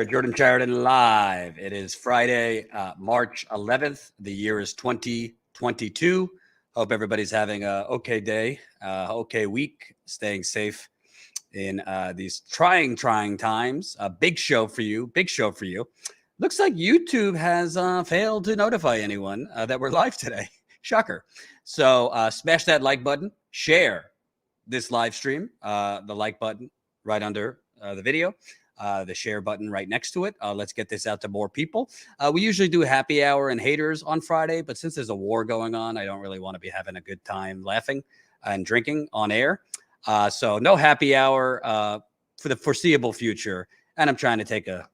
Jordan Chariton live. It is Friday, March 11th. The year is 2022. Hope everybody's having a okay day, okay week, staying safe in these trying times. A big show for you. Looks like YouTube has failed to notify anyone that we're live today. Shocker. So smash that like button, share this live stream, the like button right under the video. The share button right next to it. Let's get this out to more people. We usually do happy hour and haters on Friday, but since there's a war going on, I don't really want to be having a good time laughing and drinking on air. So no happy hour for the foreseeable future. And I'm trying to take a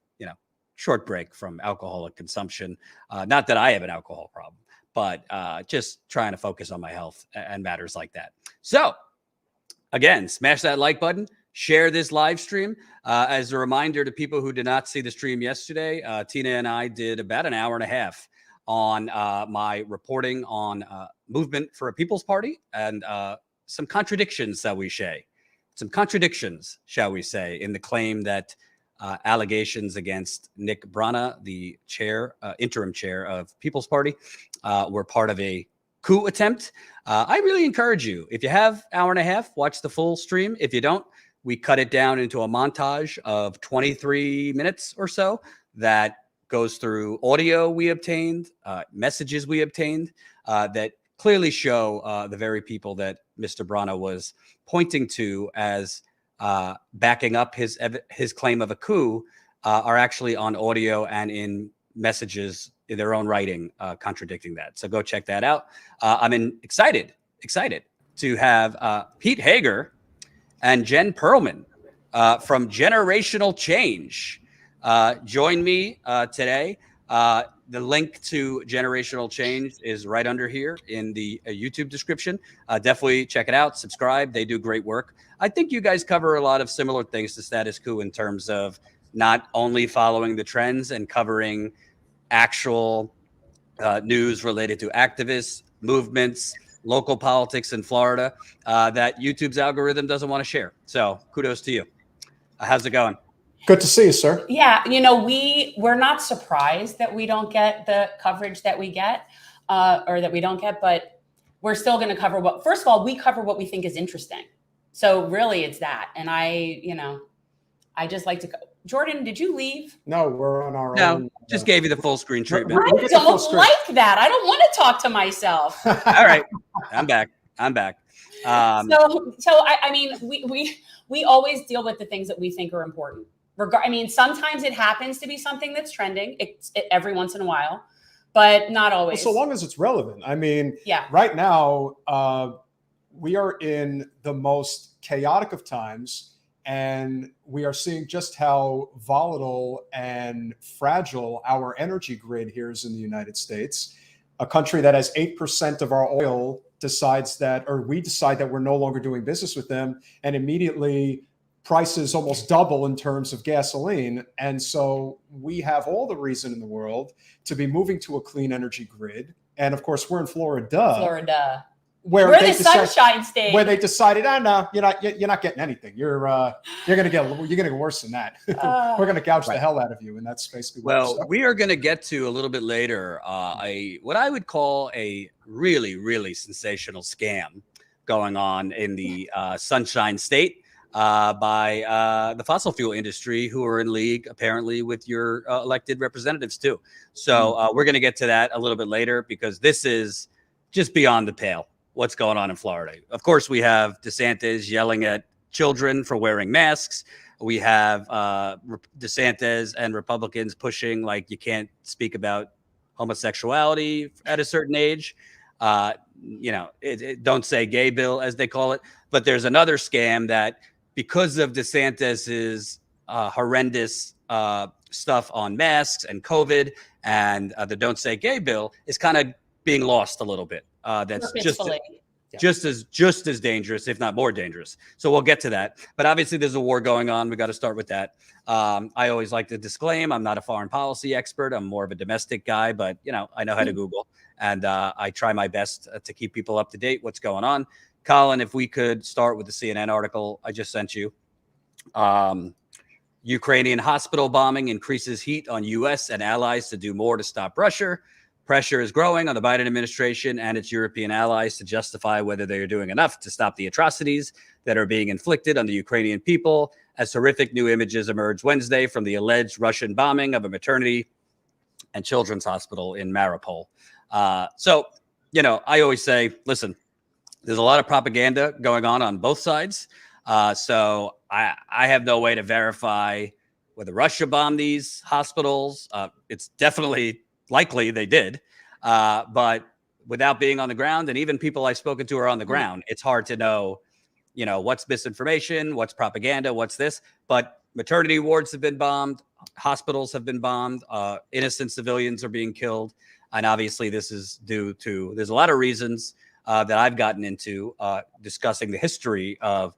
short break from alcoholic consumption. Not that I have an alcohol problem, but just trying to focus on my health and matters like that. So again, smash that like button. Share this live stream. As a reminder to people who did not see the stream yesterday, Tina and I did about an hour and a half on my reporting on Movement for a People's Party and some contradictions, shall we say, in the claim that allegations against Nick Brana, the interim chair of People's Party, were part of a coup attempt. I really encourage you, if you have an hour and a half, watch the full stream. If you don't, we cut it down into a montage of 23 minutes or so that goes through audio we obtained, messages we obtained that clearly show the very people that Mr. Brana was pointing to as backing up his claim of a coup are actually on audio and in messages in their own writing contradicting that. So go check that out. I'm excited to have Pete Hagar and Jen Perelman from Generational Change join me today. The link to Generational Change is right under here in the YouTube description. Definitely check it out. Subscribe. They do great work. I think you guys cover a lot of similar things to Status Coup in terms of not only following the trends and covering actual news related to activists, movements, local politics in Florida that YouTube's algorithm doesn't want to share. So kudos to you. How's it going? Good to see you, sir. Yeah, we're not surprised that we don't get the coverage that we get or that we don't get, but we're still going to cover first of all, we cover what we think is interesting. So really it's that. And I just like to Jordan, did you leave? No, we're on our own. No, just gave you the full screen treatment. I don't like that. I don't want to talk to myself. All right. I'm back. I mean, we always deal with the things that we think are important. Sometimes it happens to be something that's trending every once in a while, but not always. Well, so long as it's relevant. I mean, yeah. Right now, we are in the most chaotic of times. And we are seeing just how volatile and fragile our energy grid here is in the United States, a country that has 8% of our oil we decide that we're no longer doing business with them. And immediately prices almost double in terms of gasoline. And so we have all the reason in the world to be moving to a clean energy grid. And of course, we're in Florida. We're the Sunshine State. Where they decided, no, you're not getting anything. You're gonna get worse than that. We're gonna gouge the hell out of you, and that's basically we are gonna get to a little bit later what I would call a really, really sensational scam going on in the Sunshine State by the fossil fuel industry, who are in league apparently with your elected representatives too. So we're gonna get to that a little bit later because this is just beyond the pale. What's going on in Florida. Of course, we have DeSantis yelling at children for wearing masks. We have DeSantis and Republicans pushing like you can't speak about homosexuality at a certain age. Don't say gay bill, as they call it. But there's another scam that because of DeSantis's horrendous stuff on masks and COVID and the don't say gay bill is kind of being lost a little bit. That's just as dangerous, if not more dangerous. So we'll get to that. But obviously, there's a war going on. We got to start with that. I always like to disclaim I'm not a foreign policy expert. I'm more of a domestic guy, but I know how to Google, and I try my best to keep people up to date. What's going on, Colin? If we could start with the CNN article I just sent you. Ukrainian hospital bombing increases heat on U.S. and allies to do more to stop Russia. Pressure is growing on the Biden administration and its European allies to justify whether they are doing enough to stop the atrocities that are being inflicted on the Ukrainian people, as horrific new images emerged Wednesday from the alleged Russian bombing of a maternity and children's hospital in Mariupol. So, I always say, listen, there's a lot of propaganda going on both sides. So I have no way to verify whether Russia bombed these hospitals. It's definitely likely they did. But without being on the ground, and even people I've spoken to are on the ground, it's hard to know, what's misinformation, what's propaganda, what's this. But maternity wards have been bombed. Hospitals have been bombed. Innocent civilians are being killed. And obviously this is due to, there's a lot of reasons that I've gotten into discussing the history of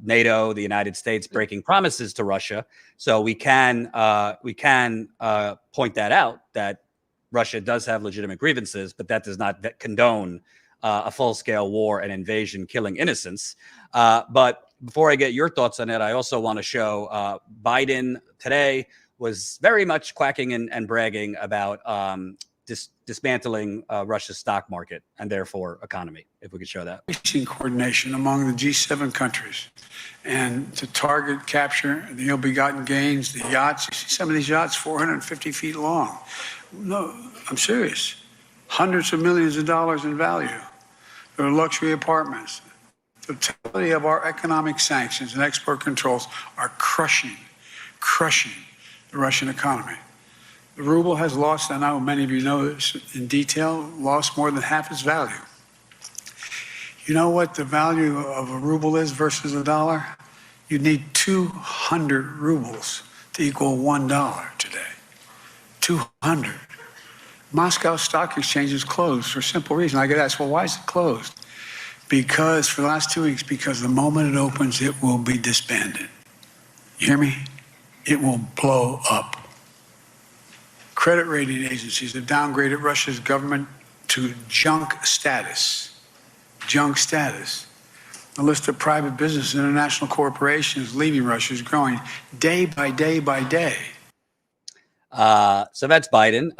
NATO, the United States breaking promises to Russia. So we can point that out, that Russia does have legitimate grievances, but that does not condone a full-scale war and invasion, killing innocents. But before I get your thoughts on it, I also want to show Biden today was very much quacking and bragging about dismantling Russia's stock market and therefore economy. If we could show that. Coordination among the G7 countries and to target, capture the ill-begotten gains, the yachts. You see some of these yachts 450 feet long. No, I'm serious. Hundreds of millions of dollars in value. There are luxury apartments. The totality of our economic sanctions and export controls are crushing the Russian economy. The ruble has lost, I know many of you know this in detail, lost more than half its value. You know what the value of a ruble is versus a dollar? You need 200 rubles to equal $1 today. 200. Moscow Stock Exchange is closed for a simple reason. I get asked, well, why is it closed? Because for the last 2 weeks, because the moment it opens, it will be disbanded. You hear me? It will blow up. Credit rating agencies have downgraded Russia's government to junk status. Junk status. The list of private business and international corporations leaving Russia is growing day by day by day. So that's Biden.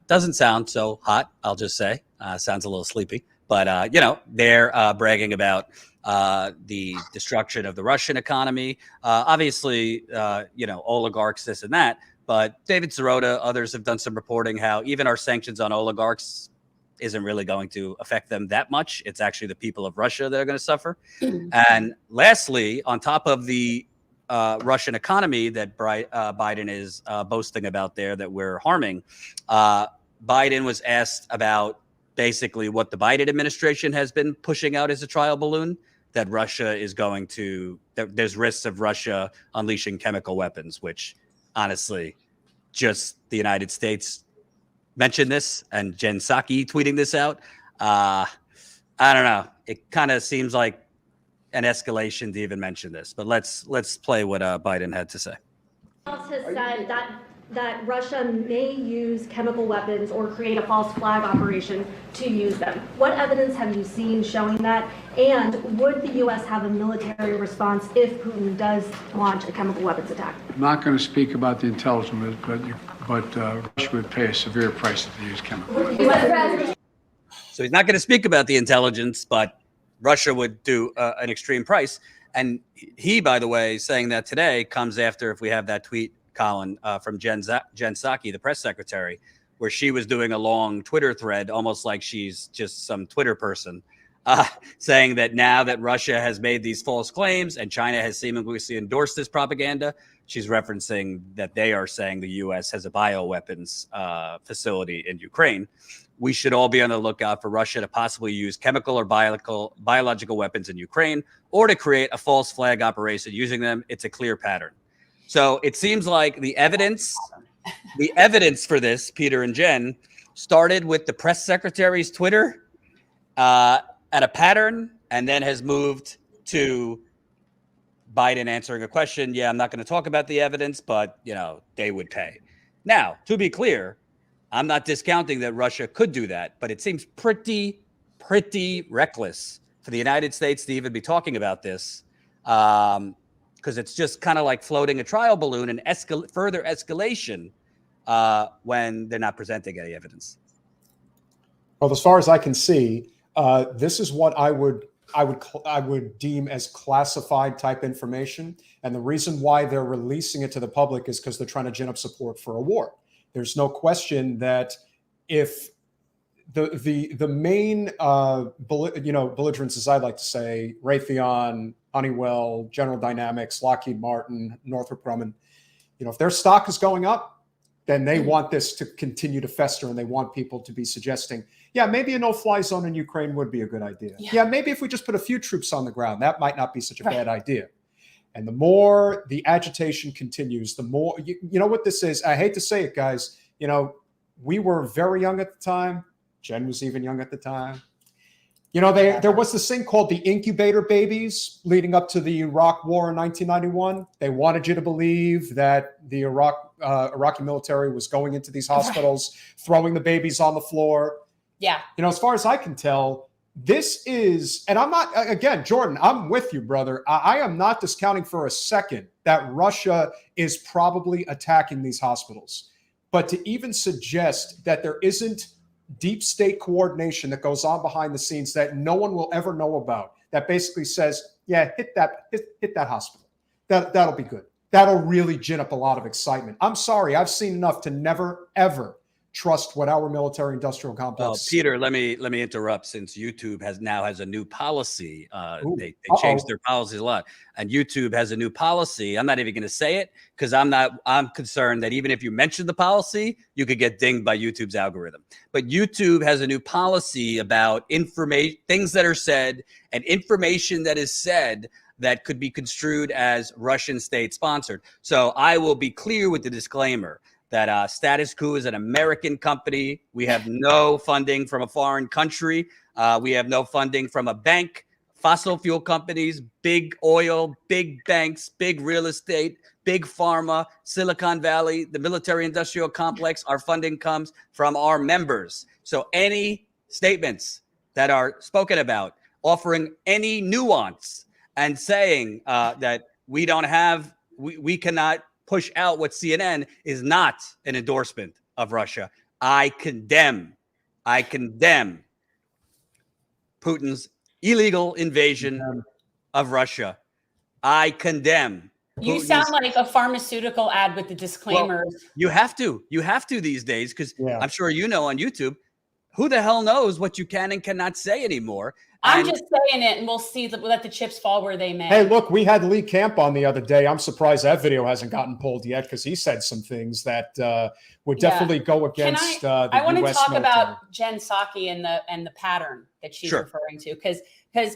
Doesn't sound so hot, I'll just say. Sounds a little sleepy. But, they're bragging about the destruction of the Russian economy. Obviously, oligarchs, this and that. But David Sirota, others have done some reporting how even our sanctions on oligarchs isn't really going to affect them that much. It's actually the people of Russia that are going to suffer. And lastly, on top of the Russian economy that Biden is boasting about there that we're harming, Biden was asked about basically what the Biden administration has been pushing out as a trial balloon, that Russia is going to, there's risks of Russia unleashing chemical weapons, which honestly, just the United States mentioned this and Jen Psaki tweeting this out. I don't know. It kind of seems like an escalation to even mention this, but let's play what Biden had to say. Has said that Russia may use chemical weapons or create a false flag operation to use them. What evidence have you seen showing that? And would the U.S. have a military response if Putin does launch a chemical weapons attack? I'm not going to speak about the intelligence, but Russia would pay a severe price if they use chemicals. So he's not going to speak about the intelligence, but Russia would do an extreme price. And he, by the way, saying that today comes after, if we have that tweet, Colin, from Jen Psaki, the press secretary, where she was doing a long Twitter thread, almost like she's just some Twitter person, saying that now that Russia has made these false claims and China has seemingly endorsed this propaganda, she's referencing that they are saying the U.S. has a bioweapons facility in Ukraine. We should all be on the lookout for Russia to possibly use chemical or biological weapons in Ukraine or to create a false flag operation using them. It's a clear pattern. So it seems like the evidence for this, Peter and Jen, started with the press secretary's Twitter at a pattern and then has moved to Biden answering a question. Yeah, I'm not going to talk about the evidence, but, they would pay. Now, to be clear, I'm not discounting that Russia could do that, but it seems pretty reckless for the United States to even be talking about this. because it's just kind of like floating a trial balloon and further escalation when they're not presenting any evidence. Well, as far as I can see, this is what I would deem as classified type information. And the reason why they're releasing it to the public is because they're trying to gin up support for a war. There's no question that if the main belligerents, as I like to say, Raytheon, Honeywell, General Dynamics, Lockheed Martin, Northrop Grumman, if their stock is going up, then they want this to continue to fester, and they want people to be suggesting, yeah, maybe a no-fly zone in Ukraine would be a good idea. Yeah, maybe if we just put a few troops on the ground, that might not be such a bad idea. And the more the agitation continues, the more, you know what this is? I hate to say it, guys. We were very young at the time. Jen was even young at the time. There was this thing called the incubator babies leading up to the Iraq War in 1991. They wanted you to believe that the Iraqi military was going into these hospitals, throwing the babies on the floor. Yeah. As far as I can tell, this is, and I'm not, again, Jordan, I'm with you, brother. I am not discounting for a second that Russia is probably attacking these hospitals. But to even suggest that there isn't deep state coordination that goes on behind the scenes that no one will ever know about, that basically says, yeah, hit that hospital. That'll be good. That'll really gin up a lot of excitement. I'm sorry, I've seen enough to never, ever trust what our military industrial complex. Peter, let me interrupt, since YouTube has a new policy. They changed their policies a lot, and YouTube has a new policy. I'm not even going to say it because I'm concerned that even if you mention the policy, you could get dinged by YouTube's algorithm. But YouTube has a new policy about things that are said and information that is said that could be construed as Russian state sponsored. So I will be clear with the disclaimer that Status Coup is an American company. We have no funding from a foreign country. We have no funding from a bank, fossil fuel companies, big oil, big banks, big real estate, big pharma, Silicon Valley, the military industrial complex. Our funding comes from our members. So any statements that are spoken about offering any nuance and saying that we cannot push out what CNN is not an endorsement of Russia. I condemn Putin's illegal invasion of Russia. I condemn. You sound like a pharmaceutical ad with the disclaimers. Well, you have to these days, because I'm sure on YouTube, who the hell knows what you can and cannot say anymore. I'm just saying it, and we'll see. Let the chips fall where they may. Hey, look, we had Lee Camp on the other day. I'm surprised that video hasn't gotten pulled yet, because he said some things that would definitely go against the US military. I want to talk about Jen Psaki and the pattern that she's referring to, because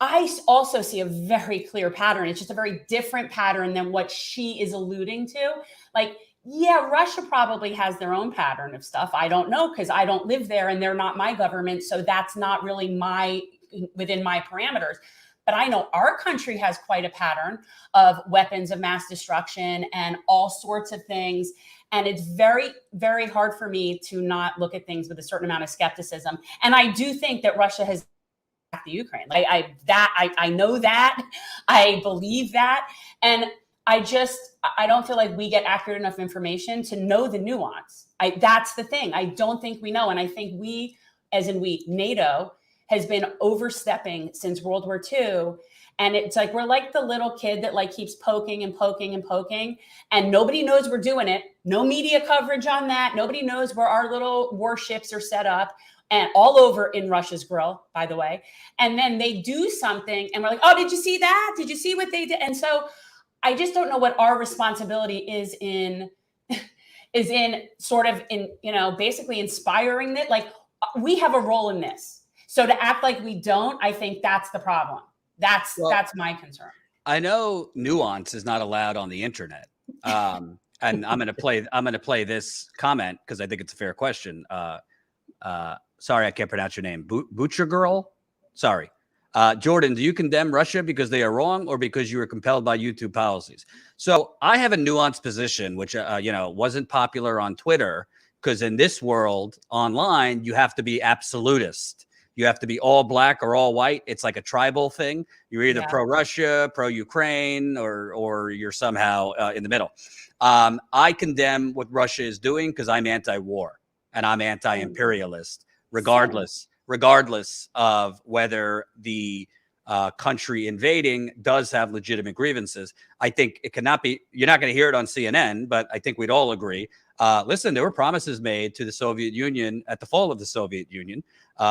I also see a very clear pattern. It's just a very different pattern than what she is alluding to. Like, yeah, Russia probably has their own pattern of stuff. I don't know, because I don't live there and they're not my government. So that's not really within my parameters. But I know our country has quite a pattern of weapons of mass destruction and all sorts of things. And it's very, very hard for me to not look at things with a certain amount of skepticism. And I do think that Russia has attacked the Ukraine. I know that. I believe that. And I don't feel like we get accurate enough information to know the nuance. That's the thing. I don't think we know. And I think NATO, has been overstepping since World War II. And it's like, we're like the little kid that keeps poking and poking and poking, and nobody knows we're doing it. No media coverage on that. Nobody knows where our little warships are set up, and all over in Russia's grill, by the way. And then they do something and we're like, oh, did you see that? Did you see what they did? And so I just don't know what our responsibility is in basically inspiring that. Like, we have a role in this. So to act like we don't, I think that's the problem. That's my concern. I know nuance is not allowed on the internet. And I'm going to play this comment because I think it's a fair question. Sorry, I can't pronounce your name. Butcher Girl? Sorry. Jordan, do you condemn Russia because they are wrong or because you were compelled by YouTube policies? So I have a nuanced position, which, wasn't popular on Twitter, because in this world online, you have to be absolutist. You have to be all black or all white. It's like a tribal thing. You're either pro-Russia, pro-Ukraine, or you're somehow in the middle. I condemn what Russia is doing because I'm anti-war and I'm anti-imperialist, regardless of whether the country invading does have legitimate grievances. I think it cannot be, you're not going to hear it on CNN, but I think we'd all agree. Listen, there were promises made to the Soviet Union at the fall of the Soviet Union.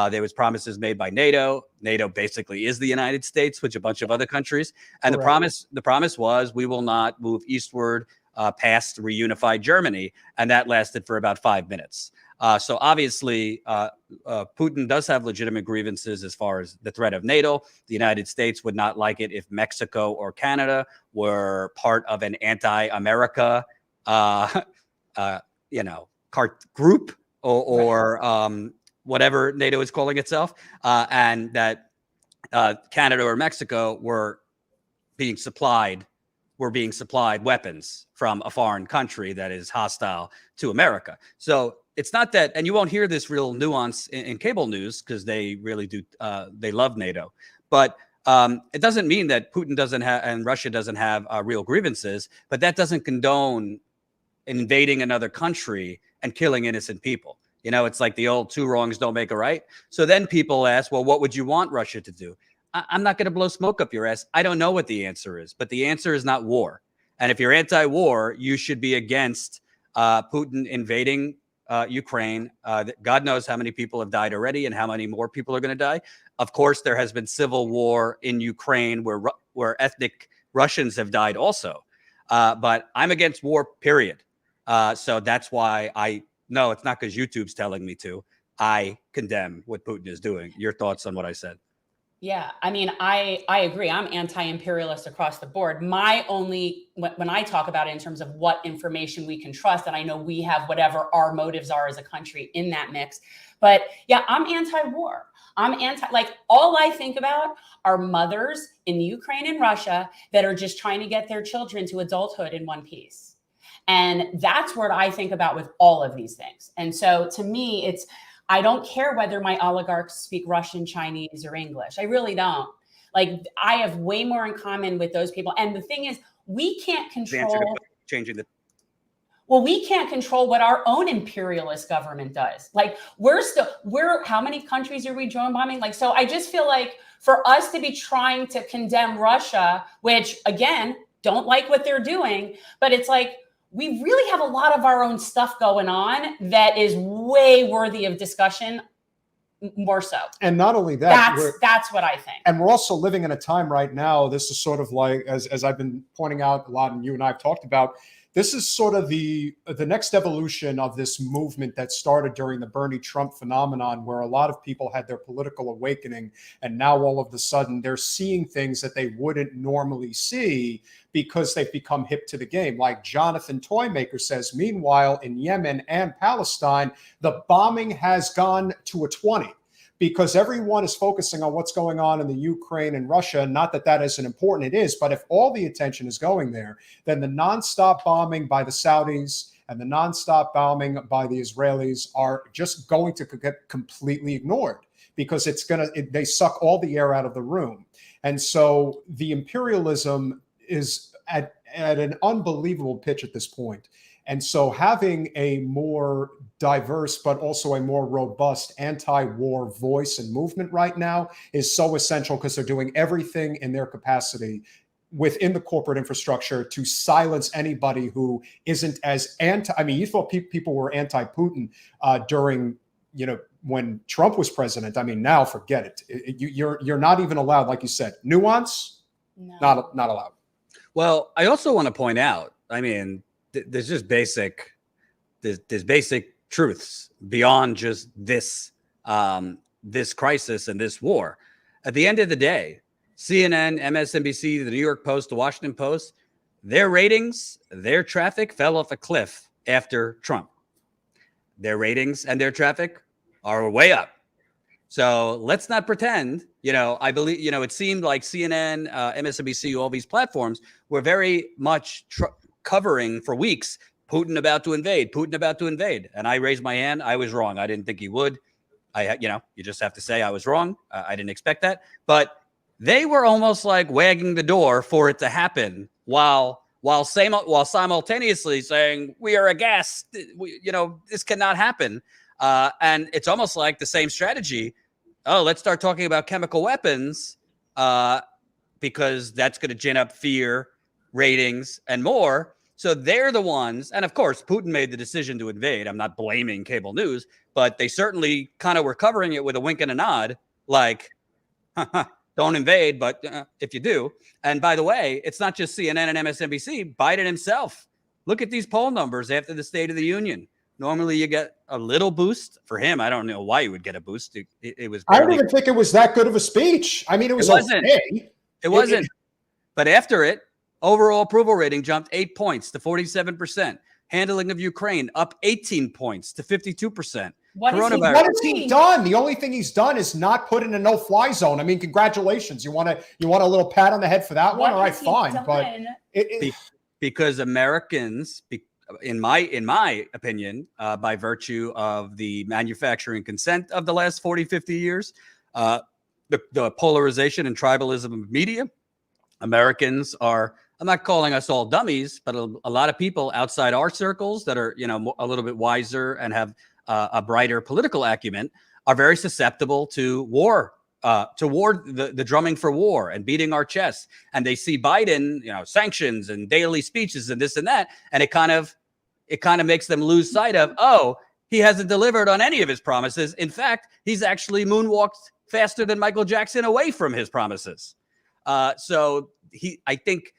There was promises made by NATO. NATO basically is the United States, which a bunch of other countries. And the promise was we will not move eastward past reunified Germany. And that lasted for about 5 minutes. So obviously, Putin does have legitimate grievances as far as the threat of NATO. The United States would not like it if Mexico or Canada were part of an anti-America, group or whatever NATO is calling itself, and that Canada or Mexico were being supplied weapons from a foreign country that is hostile to America. So it's not that, and you won't hear this real nuance in cable news because they really do. They love NATO, but it doesn't mean that Putin doesn't have and Russia doesn't have real grievances. But that doesn't condone invading another country and killing innocent people. You know, it's like the old two wrongs don't make a right. So then people ask, well, what would you want Russia to do? I'm not going to blow smoke up your ass. I don't know what the answer is, but the answer is not war. And if you're anti-war, you should be against Putin invading Ukraine. God knows how many people have died already and how many more people are going to die. Of course, there has been civil war in Ukraine where ethnic Russians have died also. But I'm against war, period. So that's why no, it's not because YouTube's telling me to. I condemn what Putin is doing. Your thoughts on what I said? Yeah, I mean, I agree. I'm anti-imperialist across the board. My only, when I talk about it in terms of what information we can trust, and I know we have whatever our motives are as a country in that mix, but yeah, I'm anti-war. Like all I think about are mothers in Ukraine and Russia that are just trying to get their children to adulthood in one piece. And that's what I think about with all of these things. And so to me, I don't care whether my oligarchs speak Russian, Chinese, or English. I really don't. Like, I have way more in common with those people. And the thing is, we can't control we can't control what our own imperialist government does. Like, how many countries are we drone bombing? Like, so I just feel like for us to be trying to condemn Russia, which again, don't like what they're doing, but it's like, we really have a lot of our own stuff going on that is way worthy of discussion, more so. And not only that, that's what I think. And we're also living in a time right now. This is sort of like, as I've been pointing out a lot, and you and I have talked about, this is sort of the next evolution of this movement that started during the Bernie Trump phenomenon, where a lot of people had their political awakening, and now all of a sudden they're seeing things that they wouldn't normally see because they've become hip to the game. Like Jonathan Toymaker says, meanwhile, in Yemen and Palestine, the bombing has gone to a 20. Because everyone is focusing on what's going on in the Ukraine and Russia. Not that that isn't important, it is. But if all the attention is going there, then the nonstop bombing by the Saudis and the nonstop bombing by the Israelis are just going to get completely ignored because they suck all the air out of the room. And so the imperialism is at an unbelievable pitch at this point. And so having a more diverse, but also a more robust anti-war voice and movement right now is so essential because they're doing everything in their capacity within the corporate infrastructure to silence anybody who isn't as I mean, you thought people were anti-Putin during, when Trump was president. I mean, now forget it. You're not even allowed, like you said, nuance, no. not allowed. Well, I also want to point out, I mean, there's just basic truths beyond just this crisis and this war. At the end of the day, CNN, MSNBC, the New York Post, the Washington Post, their ratings, their traffic fell off a cliff after Trump. Their ratings and their traffic are way up. So let's not pretend, I believe, it seemed like CNN, MSNBC, all these platforms were very much covering for weeks, Putin about to invade. And I raised my hand. I was wrong. I didn't think he would. You just have to say I was wrong. I didn't expect that. But they were almost like wagging the door for it to happen while simultaneously saying we are aghast. This cannot happen. And it's almost like the same strategy. Oh, let's start talking about chemical weapons because that's going to gin up fear, ratings, and more. So they're the ones. And of course, Putin made the decision to invade. I'm not blaming cable news, but they certainly kind of were covering it with a wink and a nod, like, don't invade, but if you do. And by the way, it's not just CNN and MSNBC. Biden himself. Look at these poll numbers after the State of the Union. Normally you get a little boost. For him, I don't know why you would get a boost. It was barely, I don't even think it was that good of a speech. I mean, it wasn't. Okay. It wasn't. But after it, overall approval rating jumped 8 points to 47%. Handling of Ukraine up 18 points to 52%. What has he done? The only thing he's done is not put in a no-fly zone. I mean, congratulations. You want a little pat on the head for that one? All right, fine. But because Americans, in my opinion, by virtue of the manufacturing consent of the last 40, 50 years, the polarization and tribalism of media, Americans are, I'm not calling us all dummies, but a lot of people outside our circles that are, a little bit wiser and have a brighter political acumen are very susceptible to war, the drumming for war and beating our chests. And they see Biden, sanctions and daily speeches and this and that. And it kind of makes them lose sight of, oh, he hasn't delivered on any of his promises. In fact, he's actually moonwalked faster than Michael Jackson away from his promises. So I think,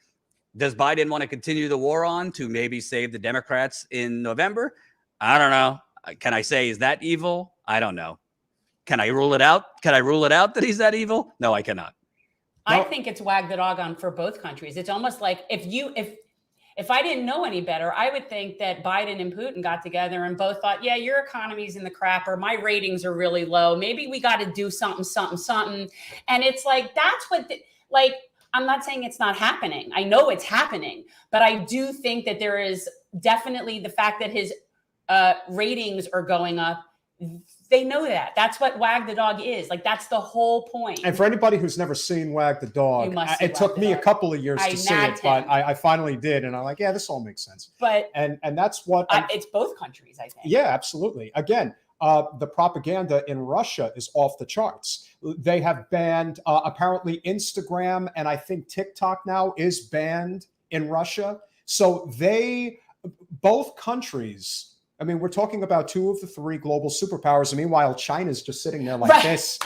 does Biden want to continue the war on to maybe save the Democrats in November? I don't know. Can I say, is that evil? I don't know. Can I rule it out? Can I rule it out that he's that evil? No, I cannot. I think it's wag the dog on for both countries. It's almost like if I didn't know any better, I would think that Biden and Putin got together and both thought, yeah, your economy's in the crap, or my ratings are really low. Maybe we got to do something. And it's like, that's what, I'm not saying it's not happening. I know it's happening, but I do think that there is definitely the fact that his ratings are going up. They know that. That's what Wag the Dog is. That's the whole point. And for anybody who's never seen Wag the Dog, it took me a couple of years to see it, but I finally did. And I'm like, yeah, this all makes sense. But and that's what it's both countries, I think. Yeah, absolutely. Again, the propaganda in Russia is off the charts. They have banned apparently Instagram, and I think TikTok now is banned in Russia. So both countries, I mean, we're talking about two of the three global superpowers. And meanwhile, China's just sitting there like this.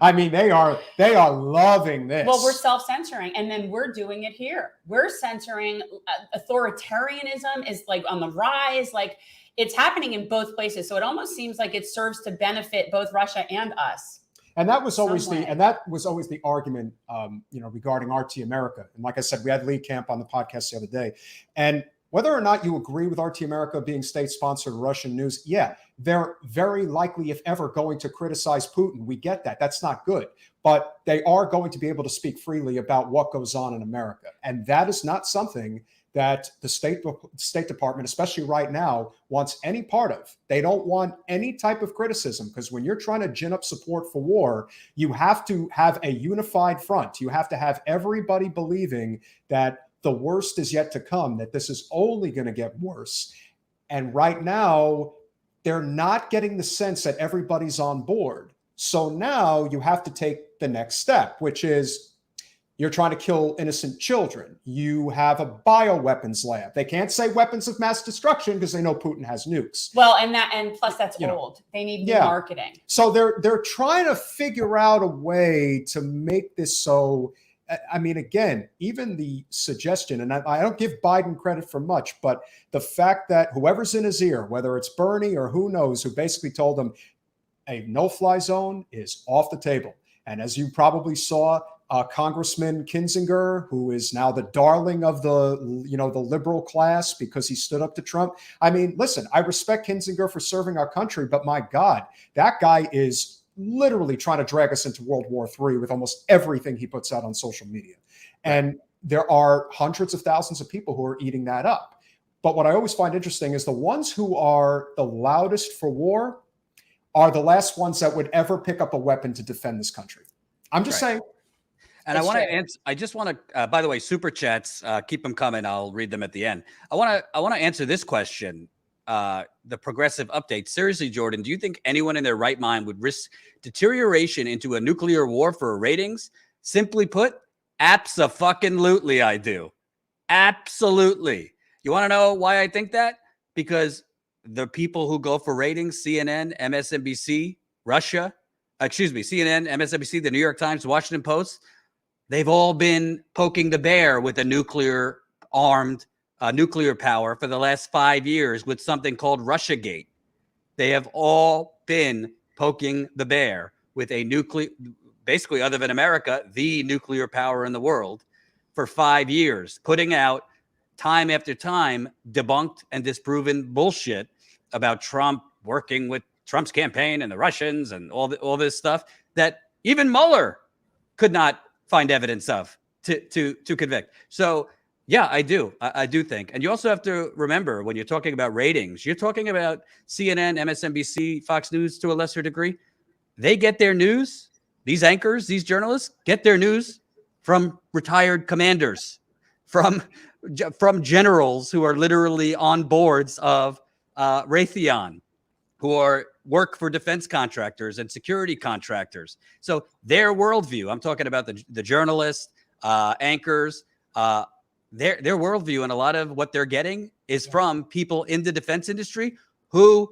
I mean, they are loving this. Well, we're self-censoring, and then we're doing it here. We're censoring. Authoritarianism is on the rise. It's happening in both places. So it almost seems like it serves to benefit both Russia and us. And that was always the argument, regarding RT America. And like I said, we had Lee Camp on the podcast the other day, and whether or not you agree with RT America being state-sponsored Russian news, yeah, they're very likely, if ever, going to criticize Putin. We get that. That's not good. But they are going to be able to speak freely about what goes on in America. And that is not something that the State Department, especially right now, wants any part of. They don't want any type of criticism, because when you're trying to gin up support for war, you have to have a unified front. You have to have everybody believing that the worst is yet to come, that this is only going to get worse. And right now, they're not getting the sense that everybody's on board. So now you have to take the next step, which is you're trying to kill innocent children. You have a bioweapons lab. They can't say weapons of mass destruction because they know Putin has nukes. Well, and plus that's old. They need new marketing. So they're trying to figure out a way to make this so. I mean, again, even the suggestion, and I don't give Biden credit for much, but the fact that whoever's in his ear, whether it's Bernie or who knows, who basically told him a no-fly zone is off the table. And as you probably saw, Congressman Kinzinger, who is now the darling of the liberal class because he stood up to Trump. I mean, listen, I respect Kinzinger for serving our country, but my God, that guy is literally trying to drag us into World War III with almost everything he puts out on social media. And there are hundreds of thousands of people who are eating that up. But what I always find interesting is the ones who are the loudest for war are the last ones that would ever pick up a weapon to defend this country. I'm just saying. And I want to answer. I just want to. By the way, super chats, keep them coming. I'll read them at the end. I want to answer this question. The progressive update. Seriously, Jordan, do you think anyone in their right mind would risk deterioration into a nuclear war for ratings? Simply put, abso-fucking-lutely, I do. Absolutely. You want to know why I think that? Because the people who go for ratings, CNN, MSNBC, Russia, CNN, MSNBC, the New York Times, Washington Post, they've all been poking the bear with a nuclear power for the last 5 years with something called Russiagate. They have all been poking the bear with a basically, other than America, the nuclear power in the world for 5 years, putting out time after time debunked and disproven bullshit about Trump working with Trump's campaign and the Russians and all this stuff that even Mueller could not find evidence of to convict. So yeah, I do. I do think. And you also have to remember when you're talking about ratings, you're talking about CNN, MSNBC, Fox News to a lesser degree. They get their news. These anchors, these journalists get their news from retired commanders, from generals who are literally on boards of Raytheon, who work for defense contractors and security contractors. So their worldview, I'm talking about the journalists, anchors, their worldview and a lot of what they're getting is from people in the defense industry who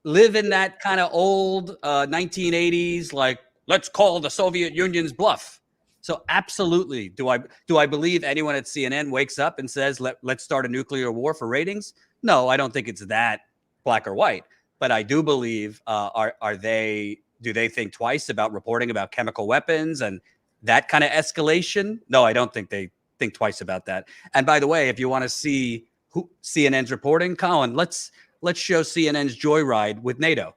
live in that kind of old 1980s, like, let's call the Soviet Union's bluff. So absolutely, do I believe anyone at CNN wakes up and says, let's start a nuclear war for ratings? No, I don't think it's that black or white. But I do believe, do they think twice about reporting about chemical weapons and that kind of escalation? No, I don't think they think twice about that. And by the way, if you want to see who CNN's reporting, Colin, let's show CNN's joyride with NATO.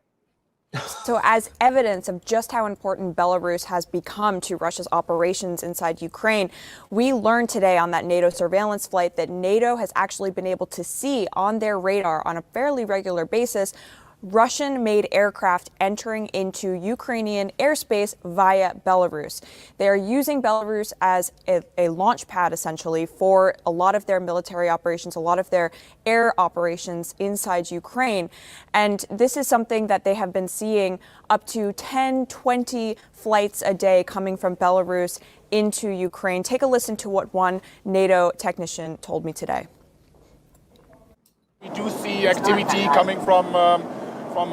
So as evidence of just how important Belarus has become to Russia's operations inside Ukraine, we learned today on that NATO surveillance flight that NATO has actually been able to see on their radar on a fairly regular basis Russian-made aircraft entering into Ukrainian airspace via Belarus. They are using Belarus as a launch pad, essentially, for a lot of their military operations, a lot of their air operations inside Ukraine. And this is something that they have been seeing up to 10, 20 flights a day coming from Belarus into Ukraine. Take a listen to what one NATO technician told me today. We do see activity coming from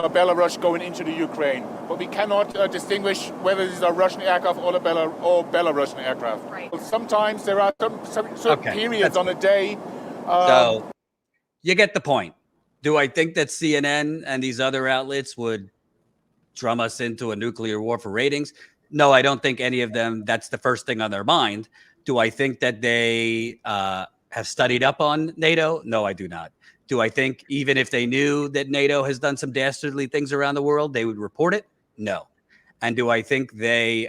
Belarus going into the Ukraine, but we cannot distinguish whether these are Russian aircraft or Belarusian aircraft. Right. Sometimes there are certain periods on a day. So you get the point. Do I think that CNN and these other outlets would drum us into a nuclear war for ratings? No, I don't think any of them, that's the first thing on their mind. Do I think that they have studied up on NATO? No, I do not. Do I think even if they knew that NATO has done some dastardly things around the world, they would report it? No. And do I think they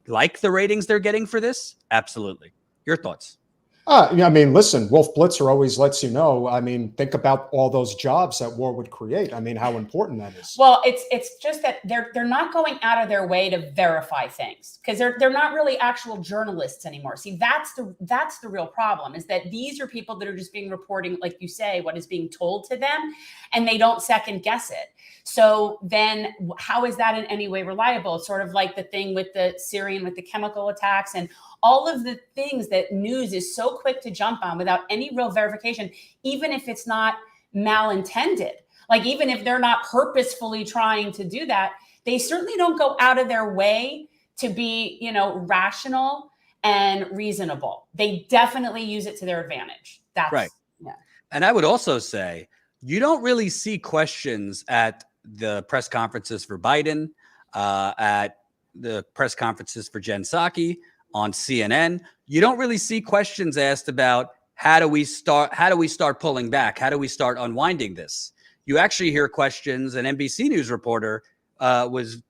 like the ratings they're getting for this? Absolutely. Your thoughts? I mean, listen, Wolf Blitzer always lets you know. I mean, think about all those jobs that war would create. I mean, how important that is. Well, it's just that they're not going out of their way to verify things because they're not really actual journalists anymore. See, that's the real problem, is that these are people that are just being reporting, like you say, what is being told to them, and they don't second guess it. So then how is that in any way reliable? It's sort of like the thing with the Syrian, with the chemical attacks and all of the things that news is so quick to jump on without any real verification, even if it's not malintended. Like, even if they're not purposefully trying to do that, they certainly don't go out of their way to be, rational and reasonable. They definitely use it to their advantage. That's right. Yeah. And I would also say, you don't really see questions at the press conferences for Biden, at the press conferences for Jen Psaki on CNN. You don't really see questions asked about how do we start pulling back? How do we start unwinding this? You actually hear questions. An NBC News reporter was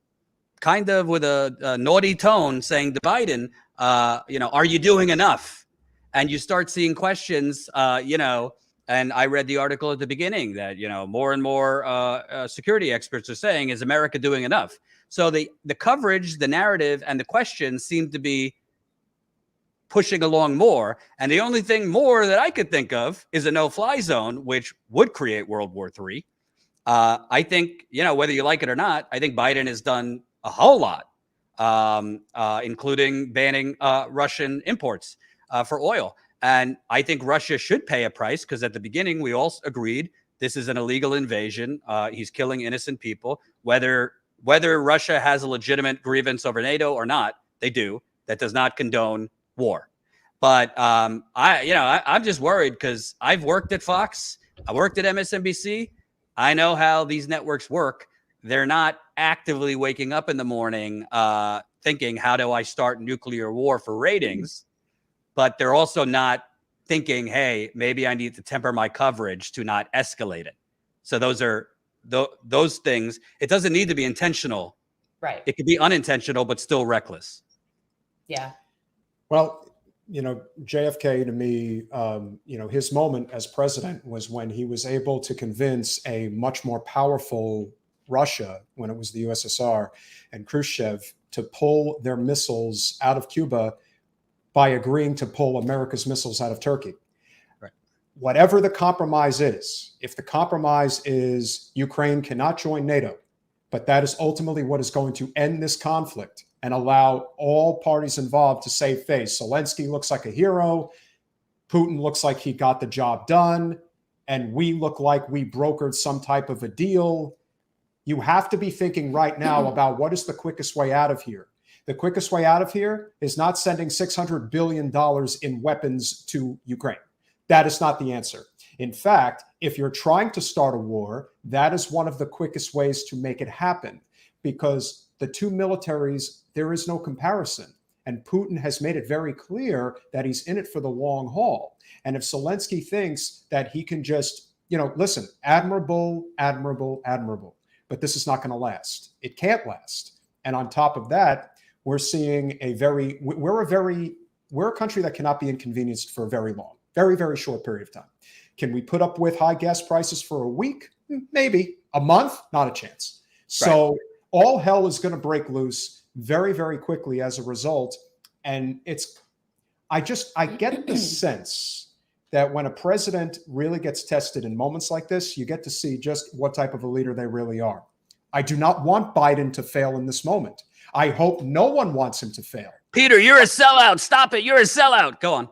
kind of with a naughty tone saying to Biden, are you doing enough? And you start seeing questions, And I read the article at the beginning that, more and more security experts are saying, is America doing enough? So the coverage, the narrative, and the questions seem to be pushing along more. And the only thing more that I could think of is a no-fly zone, which would create World War III. I think, whether you like it or not, I think Biden has done a whole lot, including banning Russian imports for oil. And I think Russia should pay a price, because at the beginning, we all agreed this is an illegal invasion. He's killing innocent people. Whether Russia has a legitimate grievance over NATO or not, they do. That does not condone war. But I'm just worried, because I've worked at Fox. I worked at MSNBC. I know how these networks work. They're not actively waking up in the morning thinking, how do I start nuclear war for ratings? But they're also not thinking, hey, maybe I need to temper my coverage to not escalate it. So those are those things. It doesn't need to be intentional. Right. It could be unintentional, but still reckless. Yeah. Well, JFK to me, his moment as president was when he was able to convince a much more powerful Russia, when it was the USSR, and Khrushchev, to pull their missiles out of Cuba by agreeing to pull America's missiles out of Turkey. Right. Whatever the compromise is, if the compromise is Ukraine cannot join NATO, but that is ultimately what is going to end this conflict and allow all parties involved to save face. Zelensky looks like a hero. Putin looks like he got the job done. And we look like we brokered some type of a deal. You have to be thinking right now about what is the quickest way out of here. The quickest way out of here is not sending $600 billion in weapons to Ukraine. That is not the answer. In fact, if you're trying to start a war, that is one of the quickest ways to make it happen, because the two militaries, there is no comparison. And Putin has made it very clear that he's in it for the long haul. And if Zelensky thinks that he can just, listen, admirable, but this is not going to last. It can't last. And on top of that, we're seeing we're a country that cannot be inconvenienced for a very long, very, very short period of time. Can we put up with high gas prices for a week? Maybe. A month? Not a chance. So all hell is going to break loose very, very quickly as a result. And I get the sense that when a president really gets tested in moments like this, you get to see just what type of a leader they really are. I do not want Biden to fail in this moment. I hope no one wants him to fail. Peter, you're a sellout. Stop it. You're a sellout. Go on.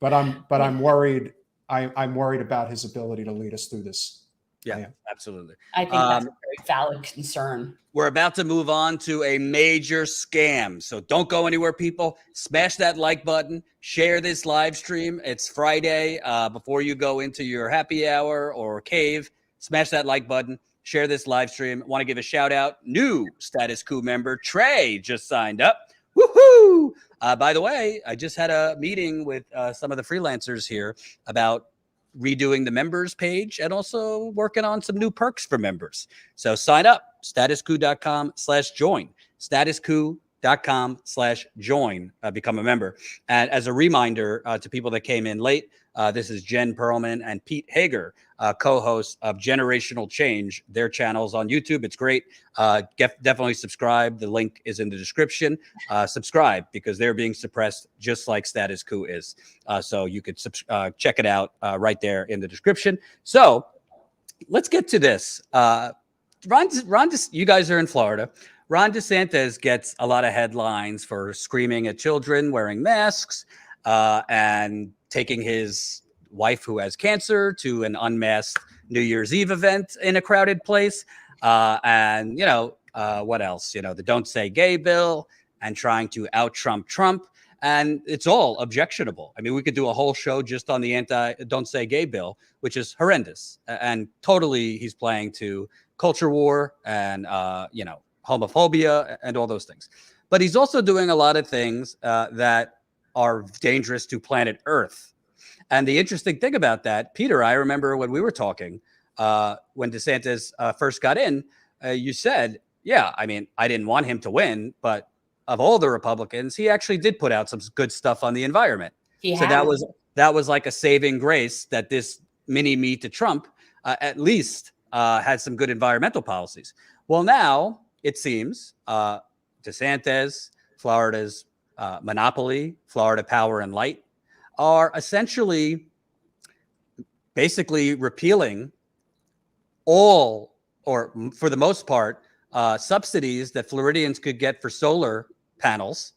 But I'm worried. I'm worried about his ability to lead us through this. Yeah, absolutely. I think that's a very valid concern. We're about to move on to a major scam. So don't go anywhere, people. Smash that like button. Share this live stream. It's Friday. Before you go into your happy hour or cave, smash that like button. Share this live stream. Want to give a shout out. New Status Coup member Trey just signed up. Woohoo! By the way, I just had a meeting with some of the freelancers here about redoing the members page and also working on some new perks for members. So sign up, statuscoup.com/join, statuscoup.com/join, become a member. And as a reminder to people that came in late, this is Jen Perelman and Pete Hagar, co-hosts of Generational Change, their channels on YouTube. It's great. Definitely subscribe. The link is in the description. Subscribe, because they're being suppressed just like Status Coup is. So you could check it out right there in the description. So let's get to this. You guys are in Florida. Ron DeSantis gets a lot of headlines for screaming at children, wearing masks, and taking his wife who has cancer to an unmasked New Year's Eve event in a crowded place. And what else? The Don't Say Gay bill and trying to out-Trump Trump. And it's all objectionable. I mean, we could do a whole show just on the Don't Say Gay bill, which is horrendous. And totally he's playing to culture war and, homophobia and all those things. But he's also doing a lot of things that are dangerous to planet Earth. And the interesting thing about that, Peter, I remember when we were talking, when DeSantis first got in, you said, yeah, I mean, I didn't want him to win, but of all the Republicans, he actually did put out some good stuff on the environment. That that was like a saving grace that this mini me to Trump at least had some good environmental policies. Well, now it seems DeSantis, Florida's monopoly, Florida Power and Light, are essentially basically repealing all, or for the most part, subsidies that Floridians could get for solar panels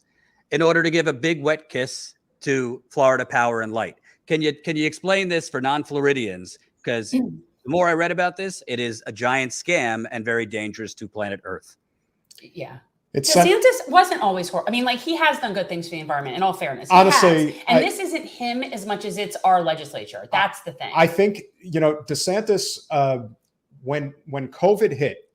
in order to give a big wet kiss to Florida Power and Light. Can you explain this for non-Floridians? Because the more I read about this, it is a giant scam and very dangerous to planet Earth. Yeah. DeSantis wasn't always horrible. I mean, like, he has done good things for the environment, in all fairness. Honestly, and this isn't him as much as it's our legislature. That's the thing. I think, DeSantis, when COVID hit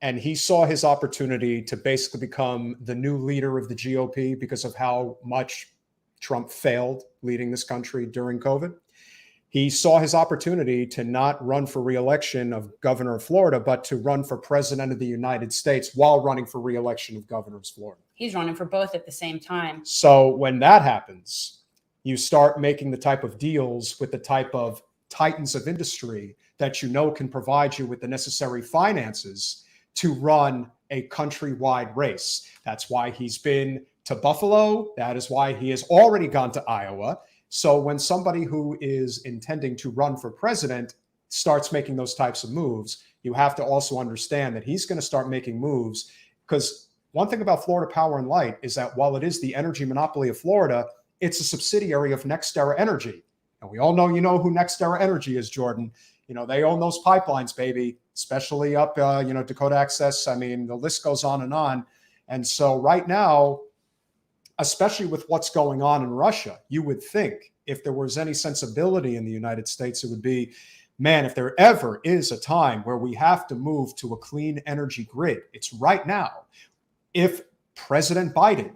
and he saw his opportunity to basically become the new leader of the GOP because of how much Trump failed leading this country during COVID, he saw his opportunity to not run for re-election of governor of Florida, but to run for president of the United States while running for re-election of governor of Florida. He's running for both at the same time. So when that happens, you start making the type of deals with the type of titans of industry that can provide you with the necessary finances to run a countrywide race. That's why he's been to Buffalo. That is why he has already gone to Iowa. So when somebody who is intending to run for president starts making those types of moves, you have to also understand that he's going to start making moves, because one thing about Florida Power and Light is that while it is the energy monopoly of Florida, it's a subsidiary of NextEra Energy. And we all know, who NextEra Energy is, Jordan. They own those pipelines, baby, especially up, Dakota Access. I mean, the list goes on and on. And so right now, especially with what's going on in Russia, you would think if there was any sensibility in the United States, it would be, man, if there ever is a time where we have to move to a clean energy grid, it's right now. If President Biden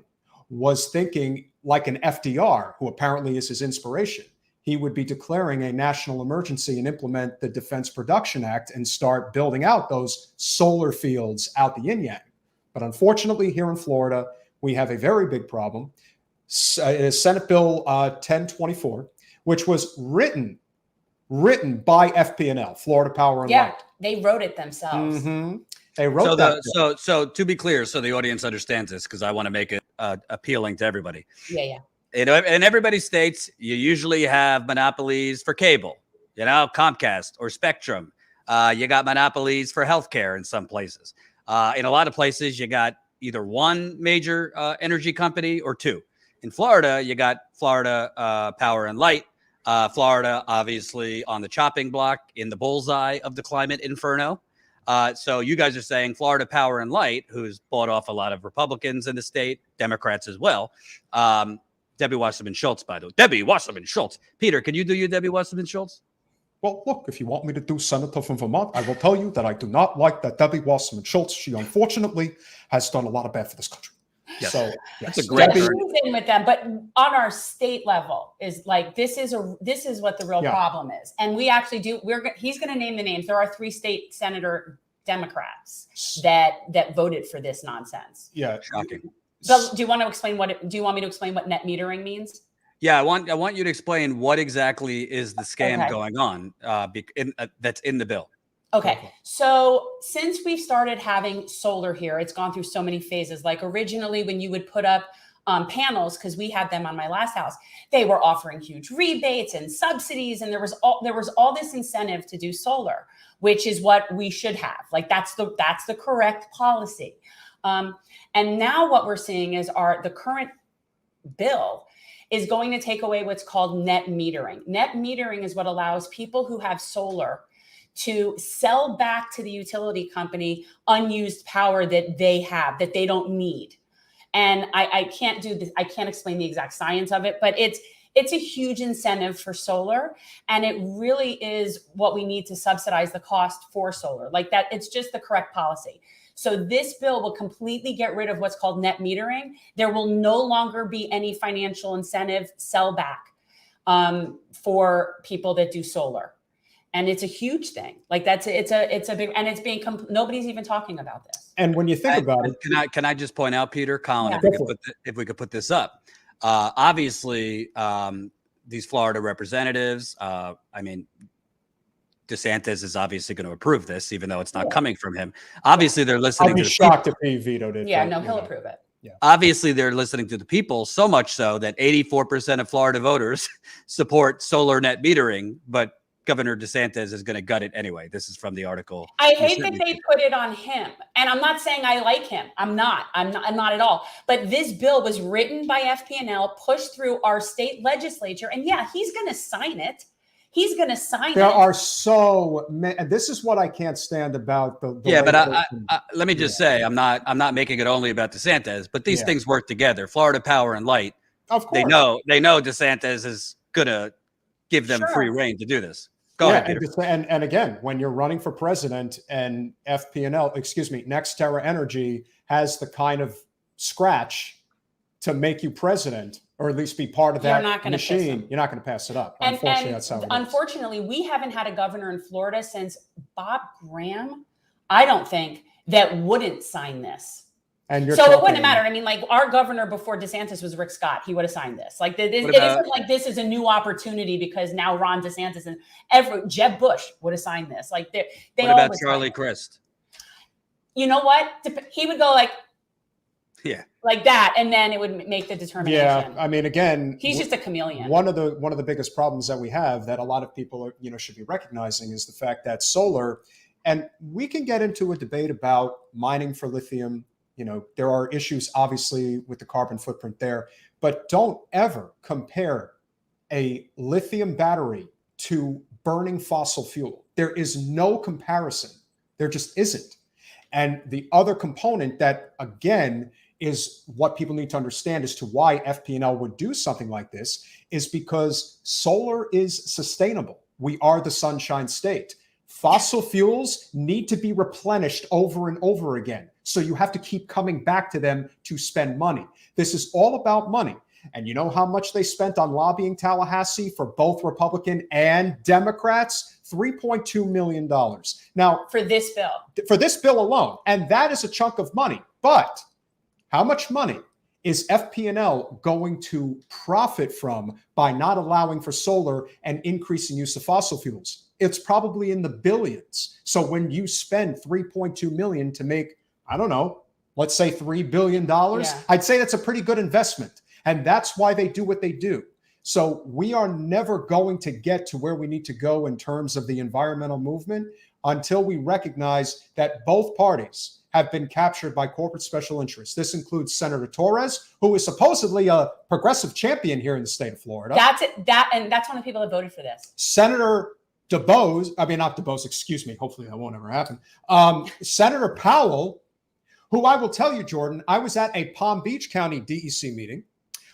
was thinking like an FDR, who apparently is his inspiration, he would be declaring a national emergency and implement the Defense Production Act and start building out those solar fields out the yin-yang. But unfortunately, here in Florida, we have a very big problem. It is Senate Bill 1024, which was written by FP&L, Florida Power and Light. They wrote it themselves. Mm-hmm. They wrote that. So to be clear, so the audience understands this, because I want to make it appealing to everybody. Yeah. In everybody's states, you usually have monopolies for cable, Comcast or Spectrum. You got monopolies for healthcare in some places. In a lot of places, you got either one major energy company or two. In Florida, you got Florida Power and Light. Florida, obviously, on the chopping block in the bullseye of the climate inferno. So you guys are saying Florida Power and Light, who's bought off a lot of Republicans in the state, Democrats as well. Debbie Wasserman Schultz, by the way. Debbie Wasserman Schultz. Peter, can you do your Debbie Wasserman Schultz? Well, look, if you want me to do Senator from Vermont, I will tell you that I do not like that Debbie Wasserman Schultz. She unfortunately has done a lot of bad for this country. Yes. So that's a great thing with them, but on our state level is like this is what the real problem is, and we actually do. He's going to name the names. There are 3 state senator Democrats that voted for this nonsense. Yeah, shocking. But do you want me to explain what net metering means? Yeah, I want you to explain what exactly is the scam going on that's in the bill. Okay. So since we've started having solar here, it's gone through so many phases. Like originally when you would put up panels, because we had them on my last house, they were offering huge rebates and subsidies. And there was all this incentive to do solar, which is what we should have. Like that's the correct policy. And now what we're seeing is the current bill is going to take away what's called net metering. Net metering is what allows people who have solar to sell back to the utility company unused power that they have, that they don't need. And I can't do this. I can't explain the exact science of it, but it's a huge incentive for solar. And it really is what we need to subsidize the cost for solar. Like that, it's just the correct policy. So this bill will completely get rid of what's called net metering. There will no longer be any financial incentive sell back for people that do solar. And it's a huge thing. Like it's a big, and it's being, nobody's even talking about this. And when you think about it, can I just point out, Peter, Colin, Yeah. if we could put this up, obviously these Florida representatives. I mean, DeSantis is obviously going to approve this, even though it's not coming from him. Obviously, they're listening. I'd be to shocked if he vetoed it. Yeah, but, no, you he'll know. approve it. Obviously, they're listening to the people, so much so that 84% of Florida voters support solar net metering, but Governor DeSantis is going to gut it anyway. This is from the article. I hate that they put it on him. And I'm not saying I like him. I'm not at all. But this bill was written by FP&L, pushed through our state legislature. And yeah, he's going to sign it. He's going to sign There it. are so many, and this is what I can't stand about the Yeah, way but I, let me just say, I'm not making it only about DeSantis, but these things work together. Florida Power and Light. Of course. They know DeSantis is gonna give them free reign to do this. Go ahead, Peter. And again, when you're running for president and NextEra Energy has the kind of scratch to make you president, or at least be part of that machine, you're not going to pass it up. Unfortunately, that's how it is. Unfortunately, we haven't had a governor in Florida since Bob Graham, I don't think, that wouldn't sign this. And so it wouldn't matter. I mean, like our governor before DeSantis was Rick Scott. He would have signed this. Like it isn't like this is a new opportunity because now Ron DeSantis and Jeb Bush would have signed this. Like they what about Charlie Crist? You know what? He would go like that, and then it would make the determination. Yeah, I mean, again, he's just a chameleon. One of the biggest problems that we have that a lot of people should be recognizing is the fact that solar, and we can get into a debate about mining for lithium. There are issues obviously with the carbon footprint there, but don't ever compare a lithium battery to burning fossil fuel. There is no comparison. There just isn't. And the other component that, again, is what people need to understand as to why FP&L would do something like this is because solar is sustainable. We are the sunshine state. Fossil fuels need to be replenished over and over again. So you have to keep coming back to them to spend money. This is all about money. And you know how much they spent on lobbying Tallahassee for both Republican and Democrats? $3.2 million. Now, for this bill alone. And that is a chunk of money. But how much money is FP&L going to profit from by not allowing for solar and increasing use of fossil fuels? It's probably in the billions. So when you spend $3.2 million to make, I don't know, let's say $3 billion, I'd say that's a pretty good investment. And that's why they do what they do. So we are never going to get to where we need to go in terms of the environmental movement until we recognize that both parties have been captured by corporate special interests. This includes Senator Torres, who is supposedly a progressive champion here in the state of Florida. And that's one of the people that voted for this. Senator hopefully that won't ever happen. Senator Powell, who I will tell you, Jordan, I was at a Palm Beach County DEC meeting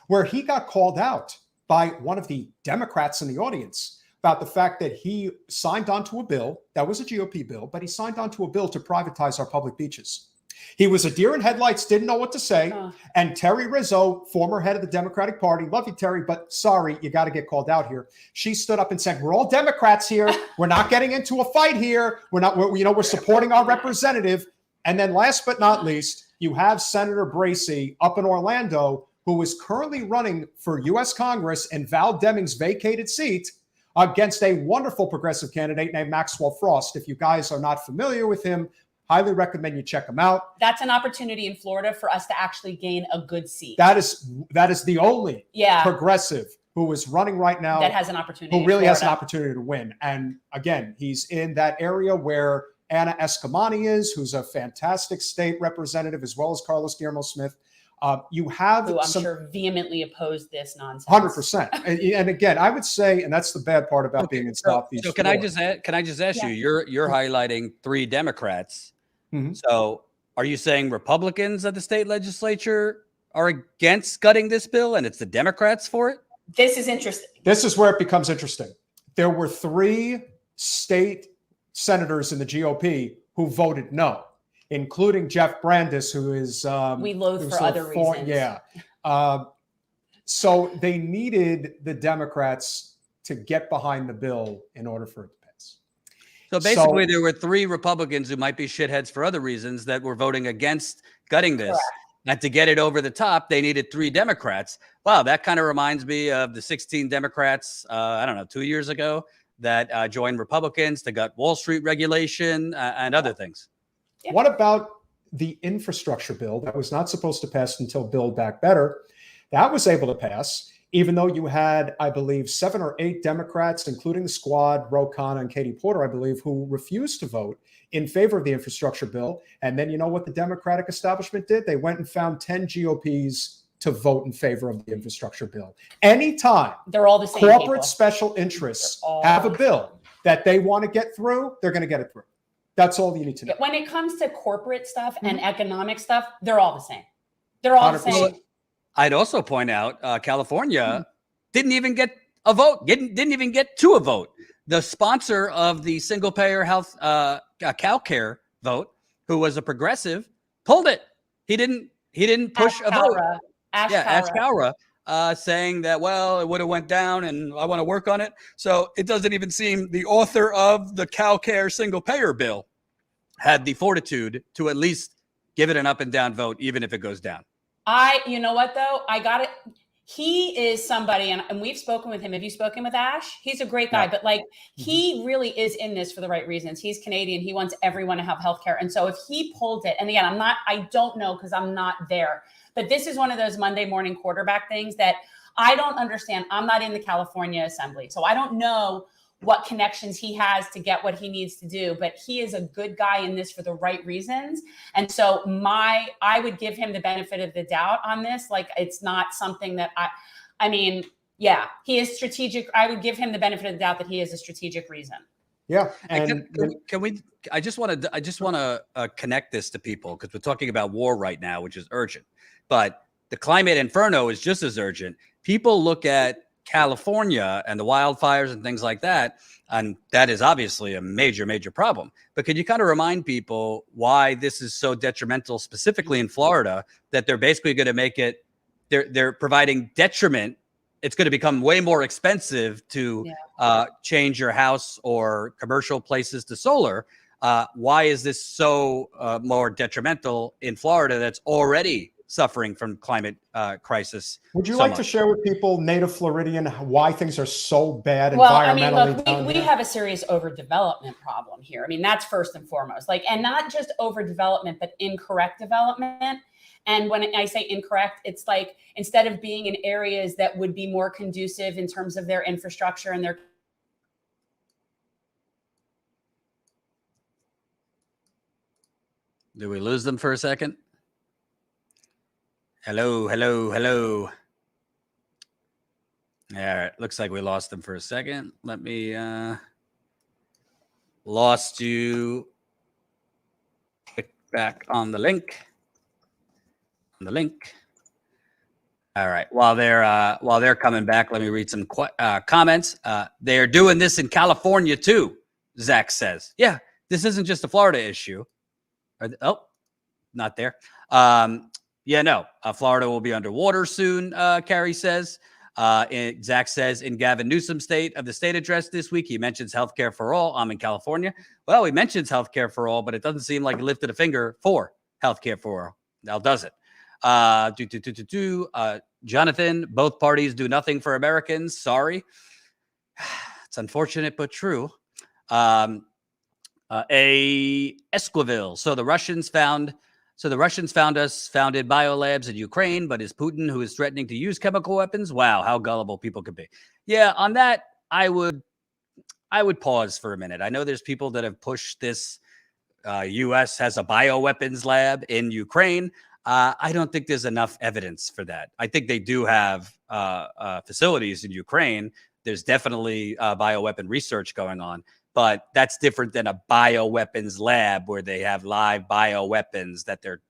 where he got called out by one of the Democrats in the audience about the fact that he signed onto a bill, that was a GOP bill, but he signed onto a bill to privatize our public beaches. He was a deer in headlights, didn't know what to say. And Terry Rizzo, former head of the Democratic Party, love you, Terry, but sorry, you got to get called out here. She stood up and said, we're all Democrats here. We're not getting into a fight here. We're supporting our representative. And then last but not least, you have Senator Bracey up in Orlando, who is currently running for U.S. Congress in Val Deming's vacated seat against a wonderful progressive candidate named Maxwell Frost. If you guys are not familiar with him, highly recommend you check him out. That's an opportunity in Florida for us to actually gain a good seat. That is the only progressive who is running right now that has an opportunity. Who really has an opportunity to win. And again, he's in that area where Anna Escamani is, who's a fantastic state representative, as well as Carlos Guillermo Smith. You have who I'm sure vehemently opposed this nonsense. 100%. And again, I would say, and that's the bad part about being in Southeast. So can I just ask you? You're highlighting 3 Democrats. Mm-hmm. So are you saying Republicans at the state legislature are against gutting this bill, and it's the Democrats for it? This is interesting. This is where it becomes interesting. There were 3 state senators in the GOP who voted no, including Jeff Brandes, who is we loathe for other reasons. Yeah. So they needed the Democrats to get behind the bill in order for it to pass. So basically, there were 3 Republicans who might be shitheads for other reasons that were voting against gutting this. Correct. And to get it over the top, they needed 3 Democrats. Wow, that kind of reminds me of the 16 Democrats, I don't know, 2 years ago that joined Republicans to gut Wall Street regulation and other things. Yeah. What about the infrastructure bill that was not supposed to pass until Build Back Better? That was able to pass, even though you had, I believe, 7 or 8 Democrats, including the Squad, Ro Khanna, and Katie Porter, I believe, who refused to vote in favor of the infrastructure bill. And then you know what the Democratic establishment did? They went and found 10 GOPs to vote in favor of the infrastructure bill. Anytime They're all the same corporate people. special interests have a bill that they want to get through, they're going to get it through. That's all you need to know. When it comes to corporate stuff and economic stuff, they're all the same. They're all the 100%. same. I'd also point out California didn't even get a vote, didn't even get to a vote. The sponsor of the single payer health CalCare vote, who was a progressive, pulled it. He didn't push a vote. Ash Kaura, saying that, well, it would have went down and I want to work on it. So it doesn't even seem the author of the CalCare single payer bill had the fortitude to at least give it an up and down vote, even if it goes down. You know what though? I got it. He is somebody, and we've spoken with him. Have you spoken with Ash? He's a great guy, but like he really is in this for the right reasons. He's Canadian. He wants everyone to have healthcare. And so if he pulled it, and again, I don't know because I'm not there, but this is one of those Monday morning quarterback things that I don't understand. I'm not in the California Assembly, so I don't know what connections he has to get what he needs to do, but he is a good guy in this for the right reasons. And so I would give him the benefit of the doubt on this. Like, it's not something that I mean, yeah, he is strategic. I would give him the benefit of the doubt that he is a strategic reason. Yeah. And can we, I just want to connect this to people because we're talking about war right now, which is urgent, but the climate inferno is just as urgent. People look at California and the wildfires and things like that, and that is obviously a major problem. But could you kind of remind people why this is so detrimental, specifically in Florida, that they're basically going to make it, they're providing detriment. It's going to become way more expensive to change your house or commercial places to solar. Why is this so more detrimental in Florida that's already suffering from climate crisis? Would you like to share with people, native Floridian, why things are so bad environmentally? Well, I mean, look, we have a serious overdevelopment problem here. I mean, that's first and foremost. Like, and not just overdevelopment, but incorrect development. And when I say incorrect, it's like instead of being in areas that would be more conducive in terms of their infrastructure and their. Did we lose them for a second? Hello. All right. Looks like we lost them for a second. Let me lost you. Click back on the link. All right. While they're coming back, let me read some comments. They're doing this in California too, Zach says. Yeah, this isn't just a Florida issue. Not there. Yeah, no. Florida will be underwater soon, Carrie says. Zach says, in Gavin Newsom's State of the State address this week, he mentions healthcare for all. I'm in California. Well, he mentions healthcare for all, but it doesn't seem like he lifted a finger for healthcare for all. Now, does it? Jonathan, both parties do nothing for Americans. Sorry. It's unfortunate, but true. Esquivel. So the Russians founded biolabs in Ukraine, but is Putin who is threatening to use chemical weapons? Wow, how gullible people could be. Yeah, on that, I would pause for a minute. I know there's people that have pushed this. U.S. has a bioweapons lab in Ukraine. I don't think there's enough evidence for that. I think they do have facilities in Ukraine. There's definitely bioweapon research going on. But that's different than a bioweapons lab where they have live bioweapons that they're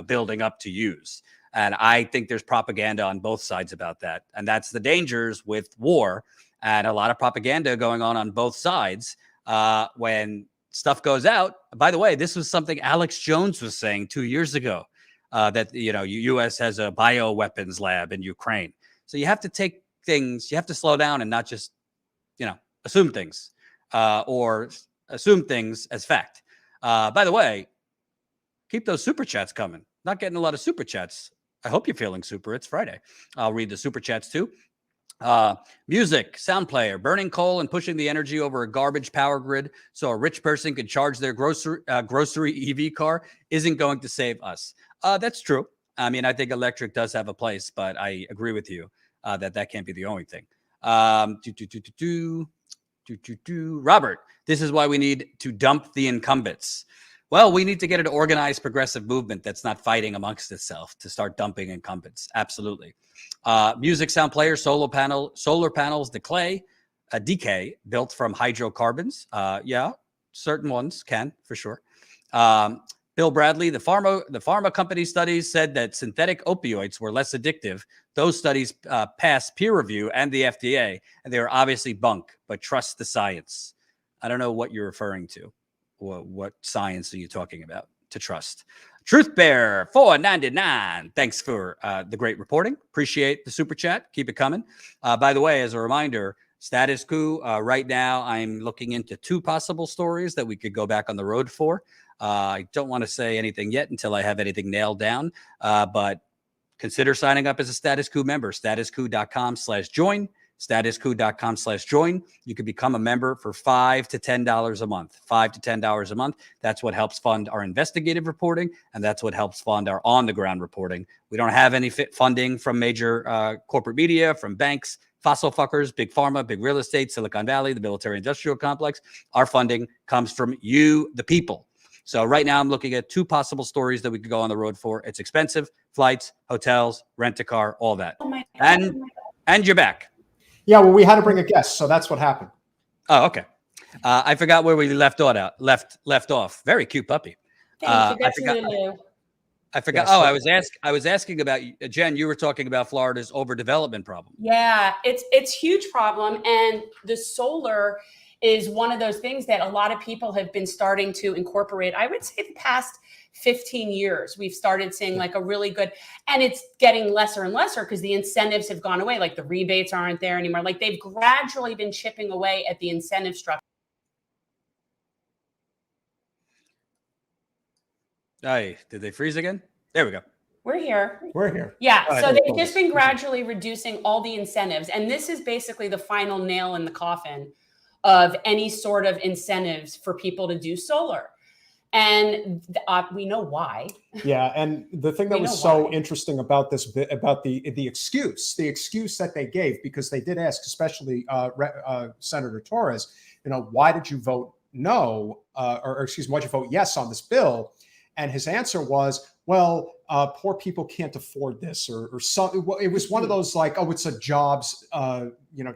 building up to use. And I think there's propaganda on both sides about that. And that's the dangers with war, and a lot of propaganda going on both sides. When stuff goes out, by the way, this was something Alex Jones was saying 2 years ago, that, U.S. has a bioweapons lab in Ukraine. So you have to take things, you have to slow down and not just, assume things or assume things as fact. By the way, Keep those super chats coming. Not getting a lot of super chats. I hope you're feeling super. It's Friday. I'll read the super chats too. Music, sound player, burning coal and pushing the energy over a garbage power grid so a rich person can charge their grocery EV car isn't going to save us. That's true. I mean, I think electric does have a place, but I agree with you that can't be the only thing. Robert, this is why we need to dump the incumbents. Well, we need to get an organized progressive movement that's not fighting amongst itself to start dumping incumbents. Absolutely. Music, sound player, solar panels, decay built from hydrocarbons. Yeah, certain ones can for sure. Bill Bradley, the pharma company studies said that synthetic opioids were less addictive. Those studies passed peer review and the FDA, and they were obviously bunk, but trust the science. I don't know what you're referring to. What science are you talking about to trust? Truth Bear 499. Thanks for the great reporting. Appreciate the super chat. Keep it coming. By the way, as a reminder, Status Coup. Right now, I'm looking into 2 possible stories that we could go back on the road for. I don't want to say anything yet until I have anything nailed down, but consider signing up as a Status Coup member. StatusCoup.com/join. StatusCoup.com/join. You can become a member for $5 to $10 a month. $5 to $10 a month. That's what helps fund our investigative reporting, and that's what helps fund our on-the-ground reporting. We don't have any funding from major corporate media, from banks, fossil fuckers, big pharma, big real estate, Silicon Valley, the military-industrial complex. Our funding comes from you, the people. So right now I'm looking at 2 possible stories that we could go on the road for. It's expensive: flights, hotels, rent a car, all that. Oh my God. And you're back. Yeah, well, we had to bring a guest, so that's what happened. Oh, okay. I forgot where we left off. Very cute puppy. Thank you. I forgot. Yes, I was asking about Jen. You were talking about Florida's overdevelopment problem. Yeah, it's huge problem, and the solar is one of those things that a lot of people have been starting to incorporate. I would say the past 15 years, we've started seeing like a really good, and it's getting lesser and lesser because the incentives have gone away. Like the rebates aren't there anymore. Like they've gradually been chipping away at the incentive structure. Hey, did they freeze again? There we go. We're here. We're here. Yeah. All right, So they've just been gradually reducing all the incentives. And this is basically the final nail in the coffin of any sort of incentives for people to do solar. And we know why. Yeah, and the thing that was so interesting about this bit, about the excuse that they gave, because they did ask, especially Senator Torres, why did you vote no, or excuse me, why did you vote yes on this bill? And his answer was, well, poor people can't afford this, or some. It was one of those like, oh, it's a jobs,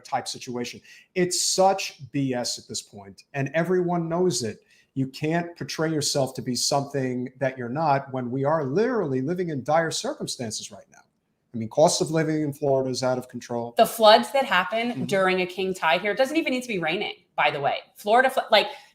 type situation. It's such BS at this point, and everyone knows it. You can't portray yourself to be something that you're not when we are literally living in dire circumstances right now. I mean, cost of living in Florida is out of control. The floods that happen during a king tide here, it doesn't even need to be raining, by the way. Florida,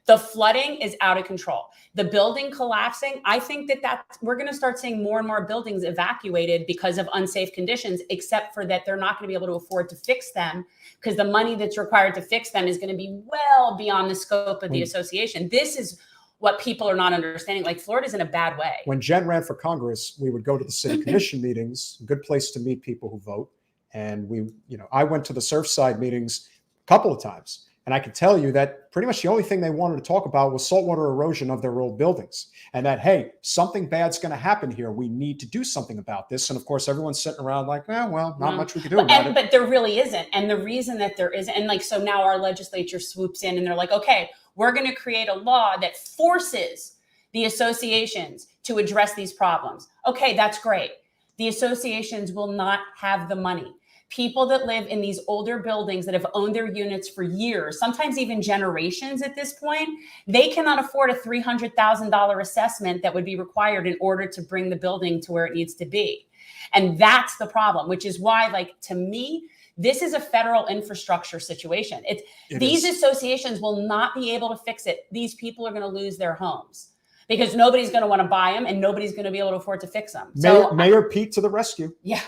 the flooding is out of control. The building collapsing, I think that we're going to start seeing more and more buildings evacuated because of unsafe conditions, except for that they're not going to be able to afford to fix them because the money that's required to fix them is going to be well beyond the scope of the association. This is what people are not understanding. Like Florida's in a bad way. When Jen ran for Congress, we would go to the city commission meetings, a good place to meet people who vote. And I went to the Surfside meetings a couple of times. And I can tell you that pretty much the only thing they wanted to talk about was saltwater erosion of their old buildings. And that, hey, something bad's going to happen here. We need to do something about this. And of course, everyone's sitting around like, not much we can do about it. But there really isn't. And the reason that there isn't, and so now our legislature swoops in and they're like, okay, we're going to create a law that forces the associations to address these problems. Okay, that's great. The associations will not have the money. People that live in these older buildings that have owned their units for years, sometimes even generations at this point, they cannot afford a $300,000 assessment that would be required in order to bring the building to where it needs to be. And that's the problem, which is why, to me, this is a federal infrastructure situation. These associations will not be able to fix it. These people are going to lose their homes because nobody's going to want to buy them and nobody's going to be able to afford to fix them. Mayor Pete to the rescue. Yeah.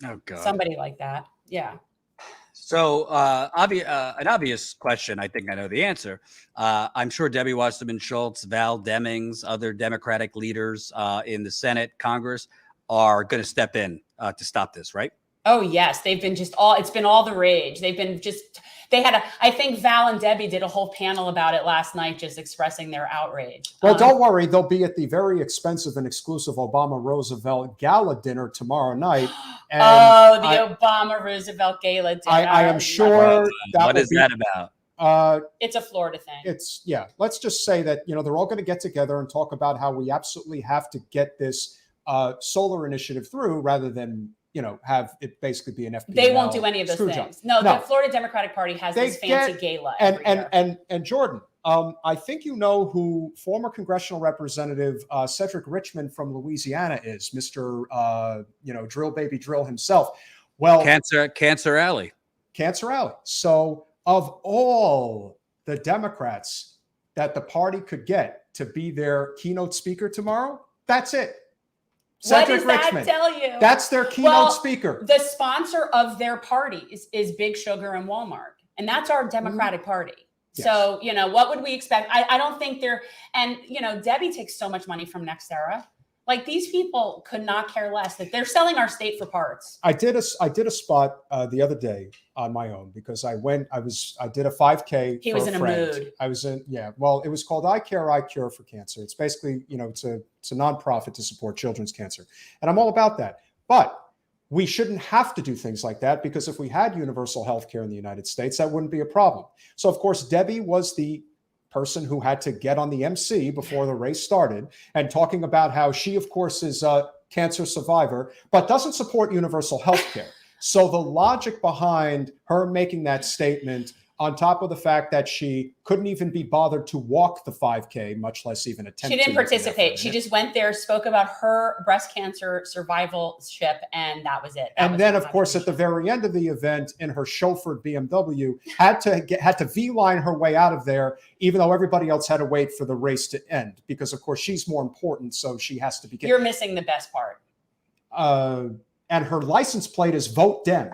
Oh God. Somebody like that. Yeah. So an obvious question, I think I know the answer. I'm sure Debbie Wasserman Schultz, Val Demings, other Democratic leaders in the Senate, Congress are going to step in to stop this, right? Oh, yes. They've been it's been all the rage. I think Val and Debbie did a whole panel about it last night, just expressing their outrage. Well, don't worry. They'll be at the very expensive and exclusive Obama Roosevelt gala dinner tomorrow night. And Obama Roosevelt gala dinner. I am sure. What is that about? It's a Florida thing. Let's just say that, they're all going to get together and talk about how we absolutely have to get this solar initiative through rather than, have it basically be an FPL. They won't do any of those things. No, the Florida Democratic Party has this fancy gala every year. And Jordan, I think you know who former congressional representative Cedric Richmond from Louisiana is, Mr. Drill Baby Drill himself. Well, Cancer Alley. Cancer Alley. So of all the Democrats that the party could get to be their keynote speaker tomorrow, that's it. Cedric what does Richmond. That tell you? That's their keynote speaker. The sponsor of their party is Big Sugar and Walmart, and that's our Democratic Party. Yes. So, what would we expect? I don't think Debbie takes so much money from NextEra. Like, these people could not care less that they're selling our state for parts. I did a spot the other day on my own because I did a 5K. He was in a mood. I was in, well, it was called I Care, I Cure for Cancer. It's basically, it's a nonprofit to support children's cancer. And I'm all about that. But we shouldn't have to do things like that because if we had universal health care in the United States, that wouldn't be a problem. So, of course, Debbie was the person who had to get on the MC before the race started and talking about how she, of course, is a cancer survivor, but doesn't support universal health care. So the logic behind her making that statement, on top of the fact that she couldn't even be bothered to walk the 5K, much less even attempt to. She didn't participate. She just went there, spoke about her breast cancer survivalship, and that was it. And then, of course, at the very end of the event, in her chauffeured BMW, had to V-line her way out of there, even though everybody else had to wait for the race to end, because, of course, she's more important, so she has to be. You're missing the best part. And her license plate is Vote Dem.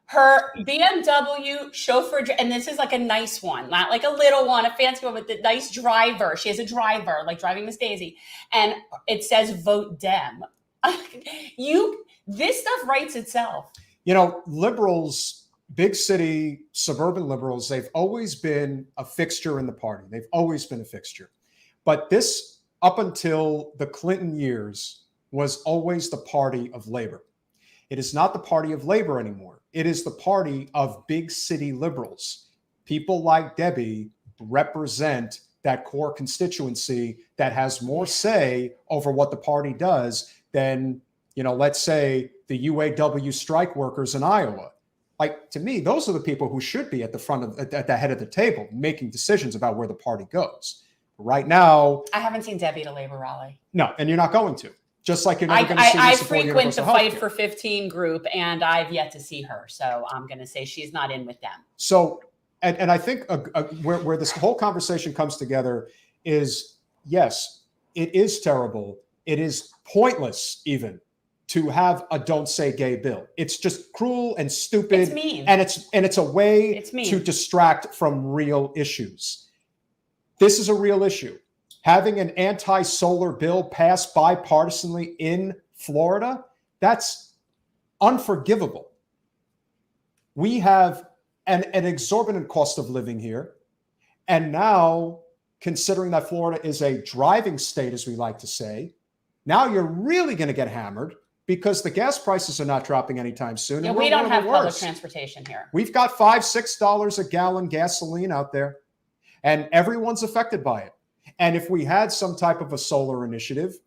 Her BMW chauffeur, and this is like a nice one, not like a little one, a fancy one, with the nice driver. She has a driver, like driving Miss Daisy, and it says Vote Dem. This stuff writes itself. Liberals, big city, suburban liberals, they've always been a fixture in the party. They've always been a fixture. But this, up until the Clinton years, was always the party of labor. It is not the party of labor anymore. It is the party of big city liberals. People like Debbie represent that core constituency that has more say over what the party does than, let's say the UAW strike workers in Iowa. Like, to me, those are the people who should be at the head of the table, making decisions about where the party goes. Right now, I haven't seen Debbie at a labor rally. No, and you're not going to. Just like you're never going to see I frequent the Fight for 15 group, and I've yet to see her. So I'm going to say she's not in with them. So, and I think where this whole conversation comes together is, yes, it is terrible. It is pointless even to have a don't say gay bill. It's just cruel and stupid. It's mean. And it's a way to distract from real issues. This is a real issue. Having an anti-solar bill passed bipartisanly in Florida, that's unforgivable. We have an exorbitant cost of living here. And now, considering that Florida is a driving state, as we like to say, now you're really going to get hammered because the gas prices are not dropping anytime soon. Yeah, we don't have public transportation here. We've got $5-6 a gallon gasoline out there, and everyone's affected by it. And if we had some type of a solar initiative,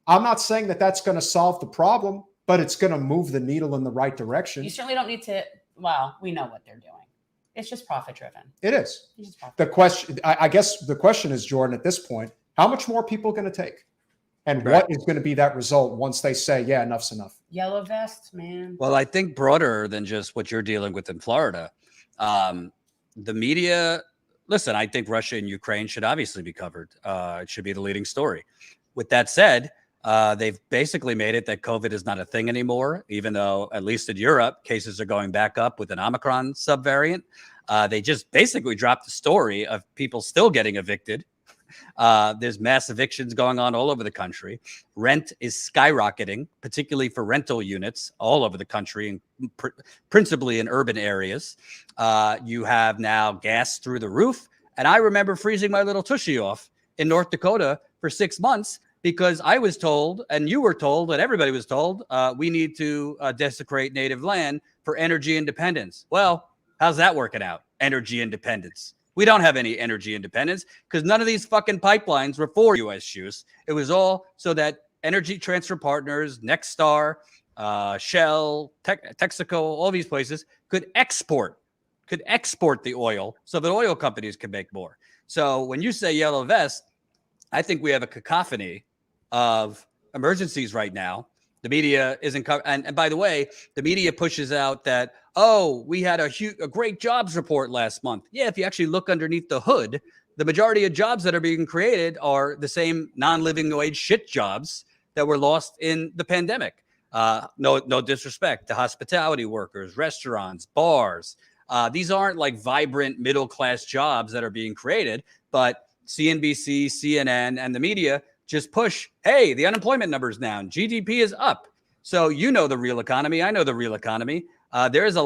I'm not saying that that's going to solve the problem, but it's going to move the needle in the right direction. You certainly don't need to. Well, we know what they're doing. It's just profit driven. It is. The question, I guess the question is, Jordan, at this point, how much more people are going to take? And what is going to be that result once they say, yeah, enough's enough? Yellow vests, man. Well, I think broader than just what you're dealing with in Florida, the media. Listen, I think Russia and Ukraine should obviously be covered. It should be the leading story. With that said, They've basically made it that COVID is not a thing anymore, even though, at least in Europe, cases are going back up with an Omicron subvariant. They just basically dropped the story of people still getting evicted. There's mass evictions going on all over the country. Rent is skyrocketing, particularly for rental units all over the country, and principally in urban areas. You have now gas through the roof. And I remember freezing my little tushy off in North Dakota for 6 months because I was told, and you were told, and everybody was told, we need to desecrate native land for energy independence. Well, how's that working out? Energy independence. We don't have any energy independence because none of these fucking pipelines were for U.S. use. It was all so that Energy Transfer Partners, Nexstar, Shell, Texaco, all these places could export the oil so that oil companies can make more. So when you say yellow vest, I think we have a cacophony of emergencies right now. The media isn't covered. And by the way, the media pushes out that, oh, we had a great jobs report last month. Yeah, if you actually look underneath the hood, the majority of jobs that are being created are the same non-living wage shit jobs that were lost in the pandemic. No disrespect to hospitality workers, restaurants, bars. These aren't like vibrant middle-class jobs that are being created, but CNBC, CNN, and the media just push, hey, the unemployment number's down, GDP is up. So you know the real economy. I know the real economy. There's a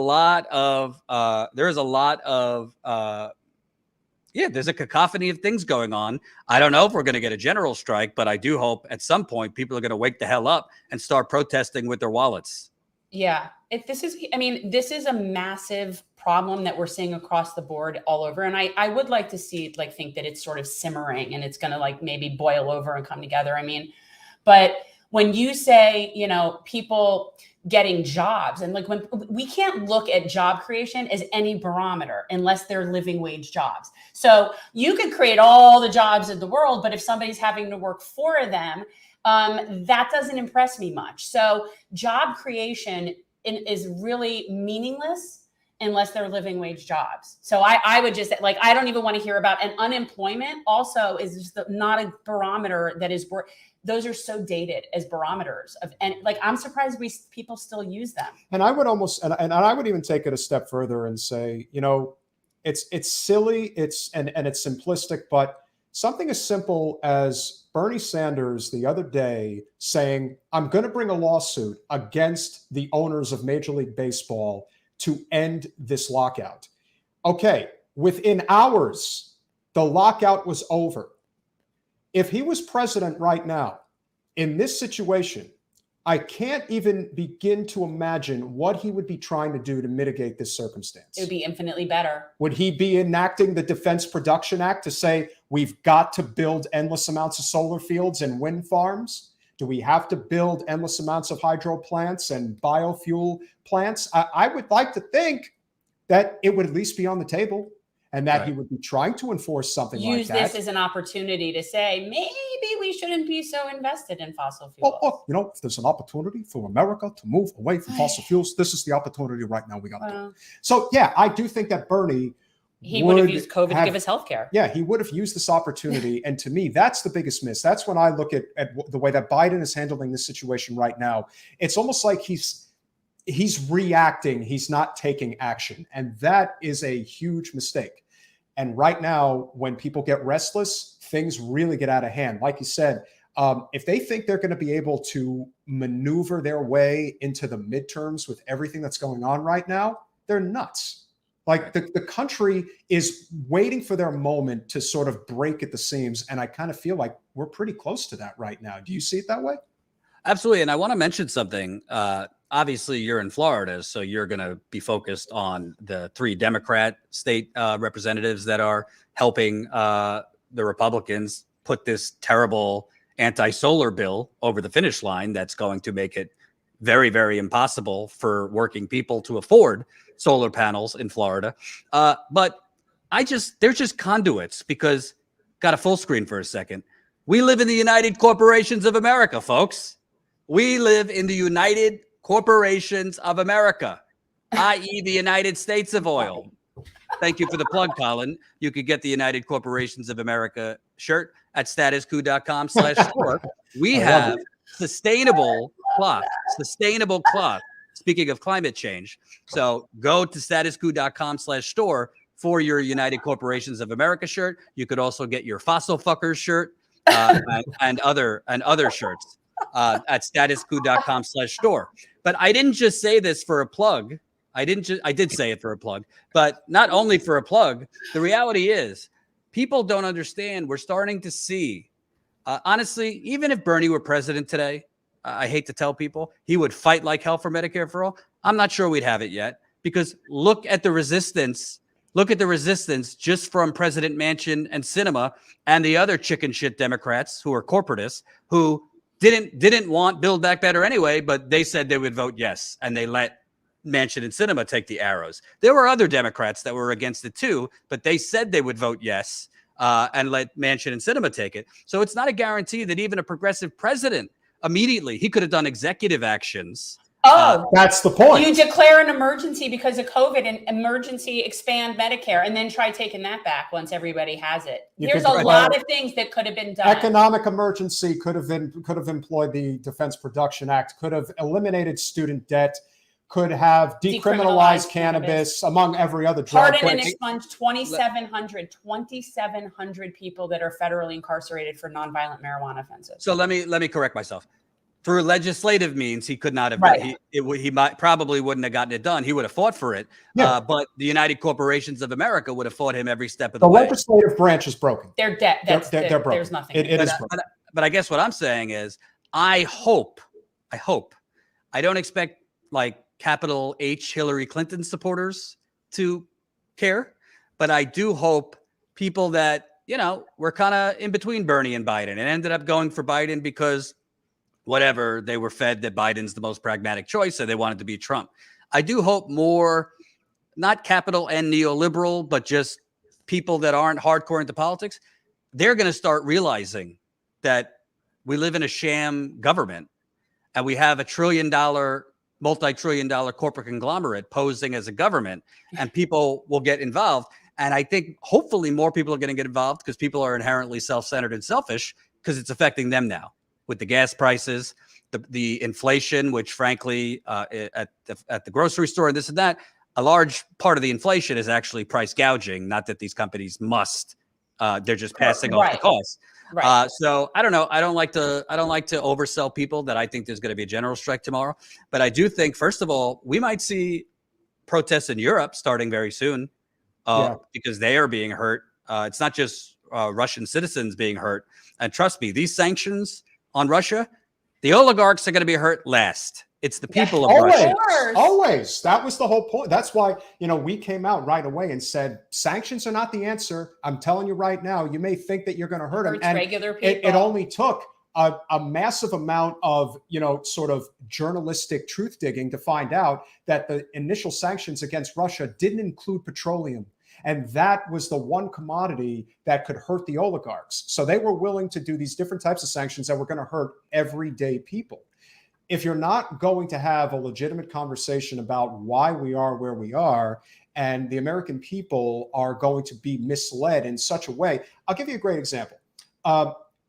cacophony of things going on. I don't know if we're going to get a general strike, but I do hope at some point people are going to wake the hell up and start protesting with their wallets. Yeah, this is a massive problem that we're seeing across the board all over. And I would like to think that it's sort of simmering and it's going to maybe boil over and come together. But when you say, people getting jobs and when we can't look at job creation as any barometer unless they're living wage jobs. So you could create all the jobs in the world, but if somebody's having to work for them, that doesn't impress me much. So job creation is really meaningless unless they're living wage jobs. So I would just I don't even want to hear about, and unemployment also is just not a barometer that is those are so dated as barometers I'm surprised people still use them. And I would almost, and I would even take it a step further and say, it's silly, it's simplistic, but something as simple as Bernie Sanders the other day saying, I'm going to bring a lawsuit against the owners of Major League Baseball to end this lockout. Okay, within hours, the lockout was over. If he was president right now in this situation, I can't even begin to imagine what he would be trying to do to mitigate this circumstance. It would be infinitely better. Would he be enacting the Defense Production Act to say we've got to build endless amounts of solar fields and wind farms? Do we have to build endless amounts of hydro plants and biofuel plants? I would like to think that it would at least be on the table and that he would be trying to enforce something like that. Use this as an opportunity to say, maybe we shouldn't be so invested in fossil fuels. Look, if there's an opportunity for America to move away from fossil fuels, this is the opportunity right now. We got to do it. So, yeah, I do think that Bernie would have used COVID to give us healthcare. Yeah, he would have used this opportunity. And to me, that's the biggest miss. That's when I look at the way that Biden is handling this situation right now. It's almost like he's reacting. He's not taking action. And that is a huge mistake. And right now, when people get restless, things really get out of hand. Like you said, if they think they're going to be able to maneuver their way into the midterms with everything that's going on right now, they're nuts. The country is waiting for their moment to sort of break at the seams. And I kind of feel like we're pretty close to that right now. Do you see it that way? Absolutely. And I want to mention something. Obviously, you're in Florida, so you're going to be focused on the 3 Democrat state representatives that are helping the Republicans put this terrible anti-solar bill over the finish line that's going to make it very, very impossible for working people to afford solar panels in Florida. But they're just conduits because, got a full screen for a second. We live in the United Corporations of America, folks. We live in the United Corporations of America, i.e. the United States of Oil. Thank you for the plug, Colin. You could get the United Corporations of America shirt at statuscoup.com/store. We have sustainable cloth. Sustainable cloth. Speaking of climate change. So go to statuscoup.com/store for your United Corporations of America shirt. You could also get your Fossil Fuckers shirt and other shirts at statuscoup.com/store. But I didn't just say this for a plug. I did say it for a plug, but not only for a plug. The reality is people don't understand. We're starting to see, honestly, even if Bernie were president today, I hate to tell people, he would fight like hell for Medicare for all. I'm not sure we'd have it yet, because look at the resistance. Look at the resistance just from President Manchin and Sinema and the other chicken shit Democrats who are corporatists, who didn't want Build Back Better anyway, but they said they would vote yes, and they let Manchin and Sinema take the arrows. There were other Democrats that were against it too, but they said they would vote yes and let Manchin and Sinema take it. So it's not a guarantee that even a progressive president immediately, he could have done executive actions. That's the point. You declare an emergency because of COVID and emergency expand Medicare and then try taking that back once everybody has it. There's a lot of things that could have been done. Economic emergency could have employed the Defense Production Act, could have eliminated student debt, could have decriminalized cannabis, among every other drug. Pardon and expunge 2,700 people that are federally incarcerated for nonviolent marijuana offenses. So let me correct myself. Through legislative means, he could not have. Right. He probably wouldn't have gotten it done. He would have fought for it. Yeah. But the United Corporations of America would have fought him every step of the The way. legislative branch is broken. They're dead. They're broken. There's nothing. It is broken. But I guess what I'm saying is, I hope, I don't expect like capital H Hillary Clinton supporters to care, but I do hope people that, were kind of in between Bernie and Biden and ended up going for Biden because whatever, they were fed that Biden's the most pragmatic choice, so they wanted to beat Trump. I do hope more, not capital N neoliberal, but just people that aren't hardcore into politics, they're going to start realizing that we live in a sham government and we have a multi-trillion-dollar corporate conglomerate posing as a government, and people will get involved. And I think hopefully more people are going to get involved because people are inherently self-centered and selfish, because it's affecting them now with the gas prices, the inflation, which frankly, at the grocery store and this and that, a large part of the inflation is actually price gouging. Not that these companies must, they're just passing off the cost. Right. So I don't know. I don't like to oversell people that I think there's going to be a general strike tomorrow. But I do think, first of all, we might see protests in Europe starting very soon because they are being hurt. It's not just Russian citizens being hurt. And trust me, these sanctions on Russia, the oligarchs are going to be hurt last. It's the people of Russia. Always. That was the whole point. That's why, we came out right away and said, sanctions are not the answer. I'm telling you right now, you may think that you're going to hurt them. And regular people. It only took a massive amount of, sort of journalistic truth digging to find out that the initial sanctions against Russia didn't include petroleum. And that was the one commodity that could hurt the oligarchs. So they were willing to do these different types of sanctions that were going to hurt everyday people. If you're not going to have a legitimate conversation about why we are where we are, and the American people are going to be misled in such a way, I'll give you a great example.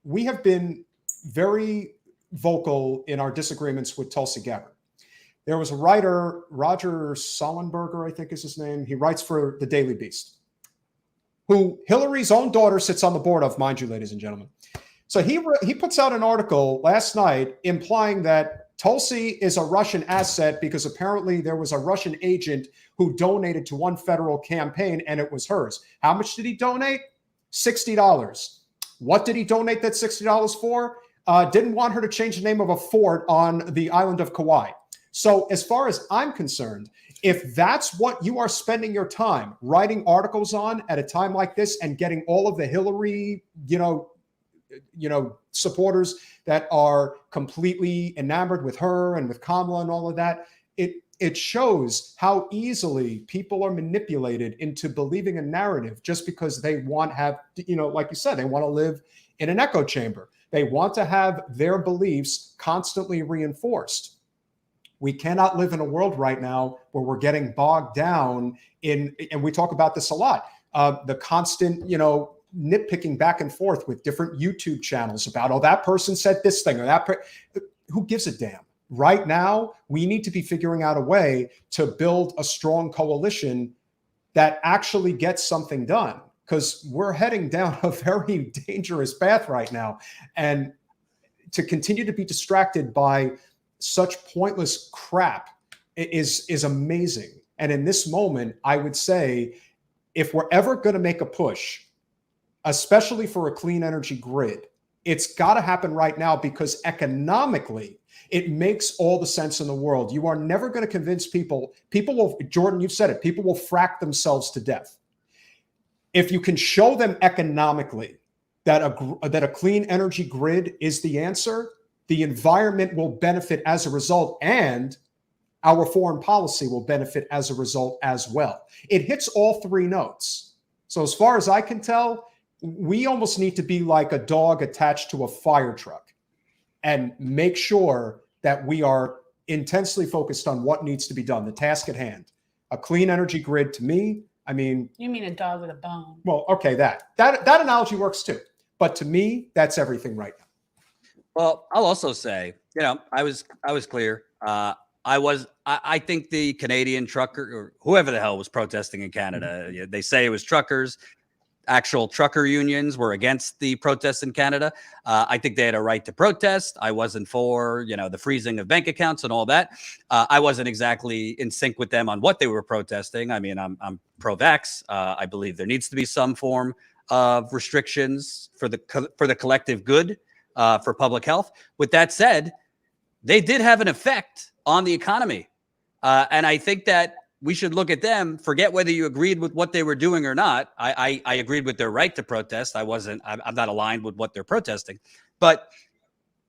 We have been very vocal in our disagreements with Tulsi Gabbard. There was a writer, Roger Sollenberger, I think is his name. He writes for the Daily Beast, who Hillary's own daughter sits on the board of, mind you, ladies and gentlemen. So he puts out an article last night implying that Tulsi is a Russian asset because apparently there was a Russian agent who donated to one federal campaign and it was hers. How much did he donate? $60. What did he donate that $60 for? Didn't want her to change the name of a fort on the island of Kauai. So as far as I'm concerned, if that's what you are spending your time writing articles on at a time like this and getting all of the Hillary, supporters that are completely enamored with her and with Kamala and all of that, it shows how easily people are manipulated into believing a narrative just because they want to have, like you said, they want to live in an echo chamber. They want to have their beliefs constantly reinforced. We cannot live in a world right now where we're getting bogged down in, and we talk about this a lot, the constant, nitpicking back and forth with different YouTube channels about, that person said this thing or that. who gives a damn? Right now, we need to be figuring out a way to build a strong coalition that actually gets something done, because we're heading down a very dangerous path right now. And to continue to be distracted by such pointless crap is amazing. And in this moment, I would say, if we're ever going to make a push, especially for a clean energy grid, it's got to happen right now, because economically, it makes all the sense in the world. You are never going to convince people. People will, Jordan, you've said it, people will frack themselves to death. If you can show them economically that a clean energy grid is the answer, the environment will benefit as a result, and our foreign policy will benefit as a result as well. It hits all three notes. So as far as I can tell, we almost need to be like a dog attached to a fire truck and make sure that we are intensely focused on what needs to be done, the task at hand. A clean energy grid, to me, I mean... You mean a dog with a bone. Well, okay, that analogy works too. But to me, that's everything right now. Well, I'll also say, I was clear. I think the Canadian trucker, or whoever the hell was protesting in Canada, they say it was truckers. Actual trucker unions were against the protests in Canada. I think they had a right to protest. I wasn't for, the freezing of bank accounts and all that. I wasn't exactly in sync with them on what they were protesting. I mean, I'm pro-vax. I believe there needs to be some form of restrictions for the collective good, for public health. With that said, they did have an effect on the economy. And I think that we should look at them, forget whether you agreed with what they were doing or not. I agreed with their right to protest. I'm not aligned with what they're protesting, but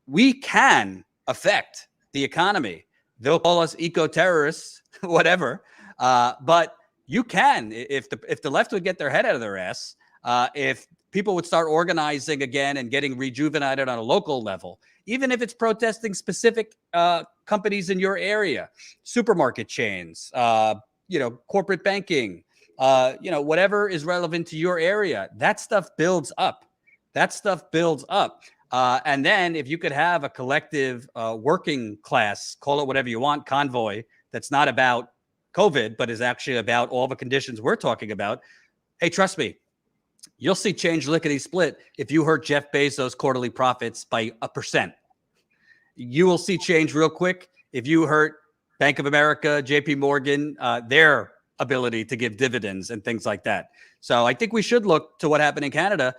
we can affect the economy. They'll call us eco-terrorists, whatever. But you can, if the left would get their head out of their ass, if people would start organizing again and getting rejuvenated on a local level, even if it's protesting specific companies in your area, supermarket chains, corporate banking, whatever is relevant to your area, that stuff builds up. And then if you could have a collective working class, call it whatever you want, convoy, that's not about COVID, but is actually about all the conditions we're talking about. Hey, trust me, you'll see change lickety split if you hurt Jeff Bezos' quarterly profits by 1%. You will see change real quick if you hurt Bank of America, JP Morgan, their ability to give dividends and things like that. So I think we should look to what happened in Canada.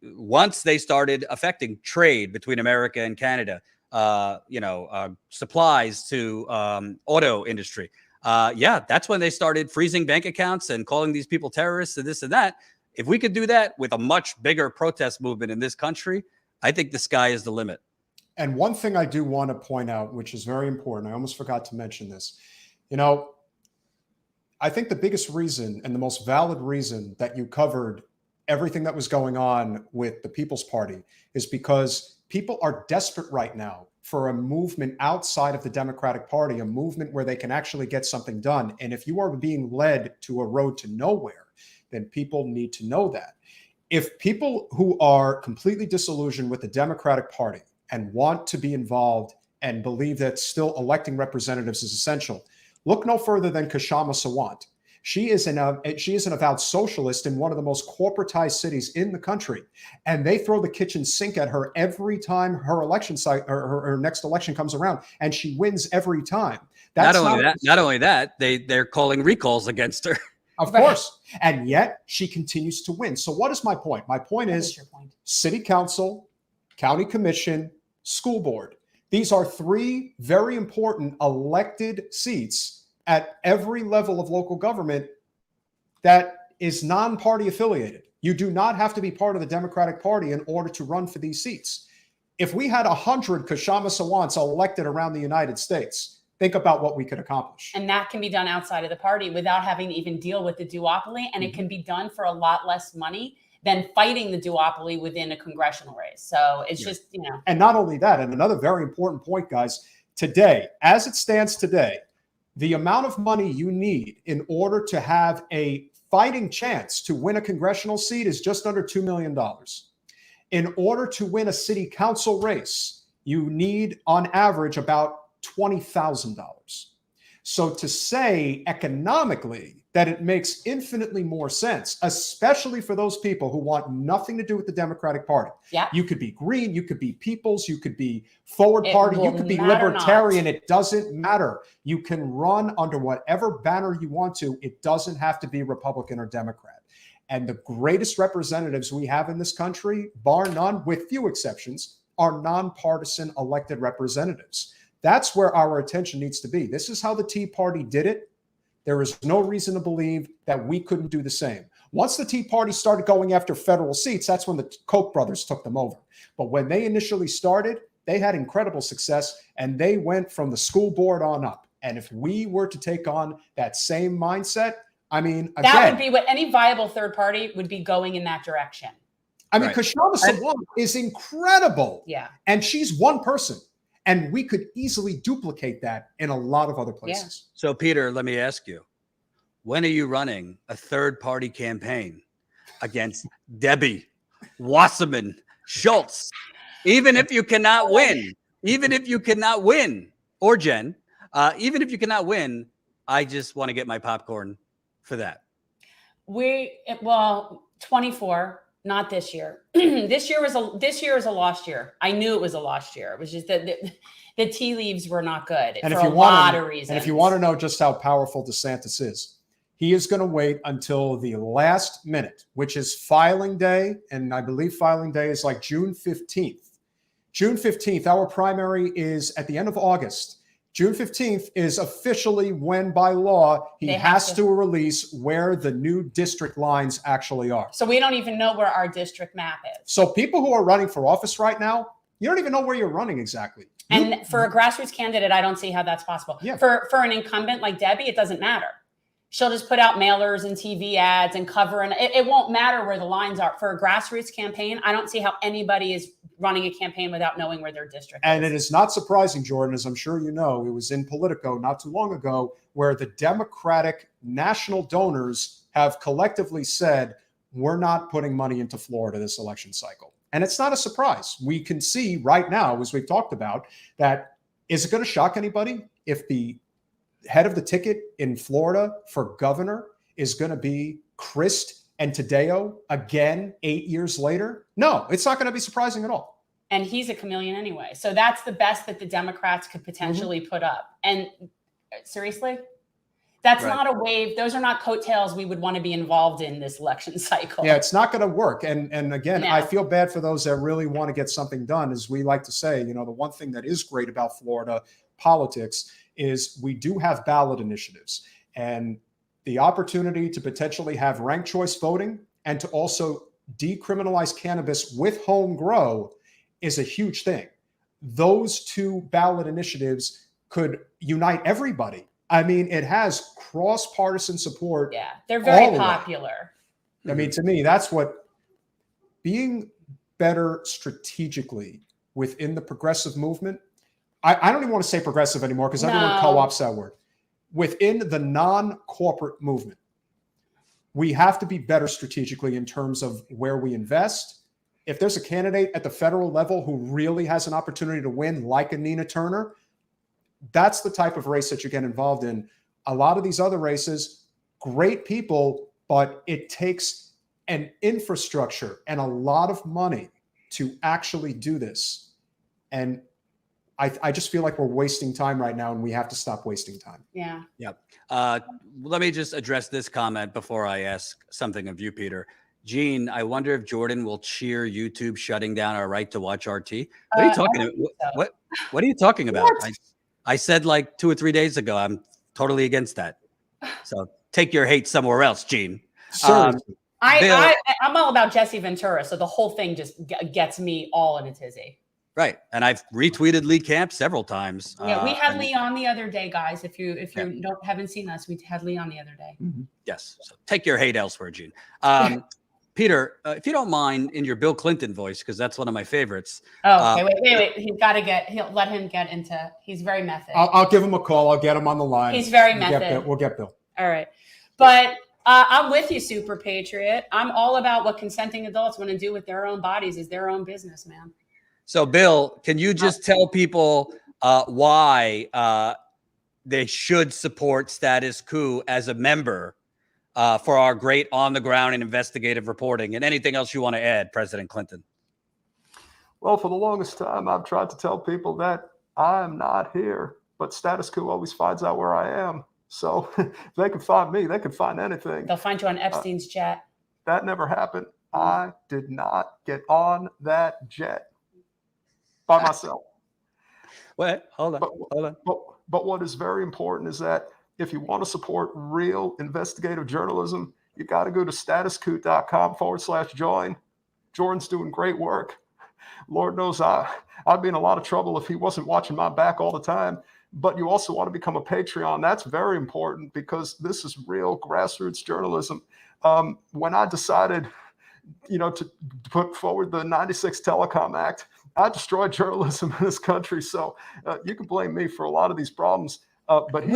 Once they started affecting trade between America and Canada, supplies to auto industry. That's when they started freezing bank accounts and calling these people terrorists and this and that. If we could do that with a much bigger protest movement in this country, I think the sky is the limit. And one thing I do want to point out, which is very important, I almost forgot to mention this. I think the biggest reason and the most valid reason that you covered everything that was going on with the People's Party is because people are desperate right now for a movement outside of the Democratic Party, a movement where they can actually get something done. And if you are being led to a road to nowhere, then people need to know that. If people who are completely disillusioned with the Democratic Party and want to be involved and believe that still electing representatives is essential, look no further than Kshama Sawant. She is an avowed socialist in one of the most corporatized cities in the country, and they throw the kitchen sink at her every time her election site or her next election comes around, and she wins every time. Not only that, they're calling recalls against her. Of course, and yet she continues to win. So what is my point? My point is city council, county commission, school board. These are three very important elected seats at every level of local government that is non-party affiliated. You do not have to be part of the Democratic Party in order to run for these seats. If we had 100 Kshama Sawants elected around the United States, think about what we could accomplish. And that can be done outside of the party without having to even deal with the duopoly. And it can be done for a lot less money than fighting the duopoly within a congressional race. So it's just, And not only that, and another very important point, guys, today, as it stands today, the amount of money you need in order to have a fighting chance to win a congressional seat is just under $2 million. In order to win a city council race, you need on average about $20,000. So to say economically that it makes infinitely more sense, especially for those people who want nothing to do with the Democratic Party. Yeah. You could be Green, you could be People's, you could be Forward It Party, you will could be matter Libertarian. not. It doesn't matter. You can run under whatever banner you want to. It doesn't have to be Republican or Democrat. And the greatest representatives we have in this country, bar none, with few exceptions, are nonpartisan elected representatives. That's where our attention needs to be. This is how the Tea Party did it. There is no reason to believe that we couldn't do the same. Once the Tea Party started going after federal seats, that's when the Koch brothers took them over. But when they initially started, they had incredible success, and they went from the school board on up. And if we were to take on that same mindset, I mean, again, that would be what any viable third party would be going in that direction. I mean, Right. Kashama Sawant is incredible. Yeah. And she's one person. And we could easily duplicate that in a lot of other places. So, Peter, let me ask you, when are you running a third-party campaign against Debbie, Wasserman, Schultz? Even if you cannot win, or Jen, even if you cannot win, I just want to get my popcorn for that. 24. Not this year. This year is a lost year. I knew it was a lost year. It was just that the tea leaves were not good And for if you a lot of And reasons. if you want to know just how powerful DeSantis is, he is going to wait until the last minute, which is filing day. And I believe filing day is like June 15th. June 15th, our primary is at the end of August. June 15th is officially when, by law, he has to release where the new district lines actually are. So we don't even know where our district map is. So people who are running for office right now, you don't even know where you're running exactly. And for a grassroots candidate, I don't see how that's possible. Yeah. For an incumbent like Debbie, it doesn't matter. She'll just put out mailers and TV ads and cover, and it won't matter where the lines are. For a grassroots campaign, I don't see how anybody is running a campaign without knowing where their district is. And it is not surprising, Jordan, as I'm sure you know, it was in Politico not too long ago where the Democratic national donors have collectively said, we're not putting money into Florida this election cycle. And it's not a surprise. We can see right now, as we've talked about, that is it going to shock anybody if the head of the ticket in Florida for governor is going to be Crist and Tadeo again 8 years later? No, it's not going to be surprising at all. And he's a chameleon anyway. So that's the best that the Democrats could potentially put up. And seriously, that's not a wave. Those are not coattails we would want to be involved in this election cycle. Yeah, it's not going to work. And again, I feel bad for those that really want to get something done. As we like to say, you know, the one thing that is great about Florida politics is we do have ballot initiatives, and the opportunity to potentially have ranked choice voting and to also decriminalize cannabis with home grow is a huge thing. Those two ballot initiatives could unite everybody. I mean, it has cross-partisan support. Yeah, they're very all popular. I mean, to me, that's what being better strategically within the progressive movement. I don't even want to say progressive anymore because everyone co-opts that word. Within the non-corporate movement, we have to be better strategically in terms of where we invest. If there's a candidate at the federal level who really has an opportunity to win, like a Nina Turner, that's the type of race that you get involved in. A lot of these other races, great people, but it takes an infrastructure and a lot of money to actually do this. And I just feel like we're wasting time right now, and we have to stop wasting time. Yeah. Yep. Let me just address this comment before I ask something of you, Peter. Gene, I wonder if Jordan will cheer YouTube shutting down our right to watch RT. What are you talking about? What are you talking about? I said like 2 or 3 days ago, I'm totally against that. So take your hate somewhere else, Gene. I'm all about Jesse Ventura, so the whole thing just gets me all in a tizzy. Right, and I've retweeted Lee Camp several times. Yeah, we had Lee on the other day, guys. If you haven't seen us, we had Lee on the other day. Mm-hmm. Yes, so take your hate elsewhere, Gene. Peter, if you don't mind, in your Bill Clinton voice, because that's one of my favorites. Oh, okay, wait. He'll let him get into. He's very method. I'll give him a call. I'll get him on the line. He's very method. We'll get Bill. All right, but I'm with you, Super Patriot. I'm all about what consenting adults want to do with their own bodies is their own business, man. So, Bill, can you just tell people why they should support Status Coup as a member for our great on-the-ground and investigative reporting, and anything else you want to add, President Clinton? Well, for the longest time, I've tried to tell people that I'm not here, but Status Coup always finds out where I am. So if they can find me, they can find anything. They'll find you on Epstein's jet. That never happened. I did not get on that jet by myself. Wait, hold on. But what is very important is that if you want to support real investigative journalism, you got to go to statuscoup.com/join. Jordan's doing great work. Lord knows I'd be in a lot of trouble if he wasn't watching my back all the time. But you also want to become a Patreon. That's very important because this is real grassroots journalism. When I decided, to put forward the 96 Telecom Act, I destroyed journalism in this country. So you can blame me for a lot of these problems. But that's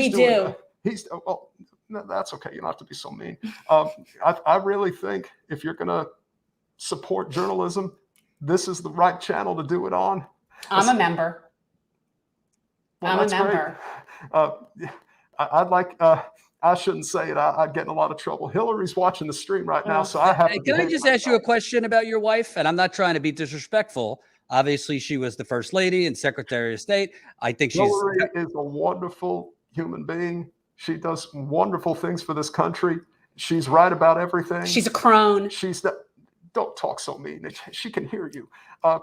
okay. You don't have to be so mean. I really think if you're going to support journalism, this is the right channel to do it on. I'm a member. Well, I'm a member. I shouldn't say it. I'd get in a lot of trouble. Hillary's watching the stream right now, so I have to. Can I just ask you a question about your wife? And I'm not trying to be disrespectful. Obviously, she was the First Lady and Secretary of State. I think Hillary is a wonderful human being. She does wonderful things for this country. She's right about everything. She's a crone. Don't talk so mean. She can hear you. I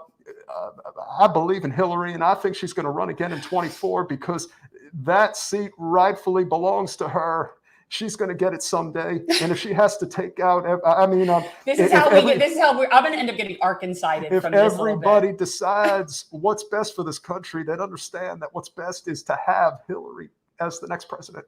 believe in Hillary, and I think she's going to run again in 24 because that seat rightfully belongs to her. She's going to get it someday, and if she has to take out, this is how I'm going to end up getting Arkansided if from this. If everybody decides what's best for this country, then understand that what's best is to have Hillary as the next president.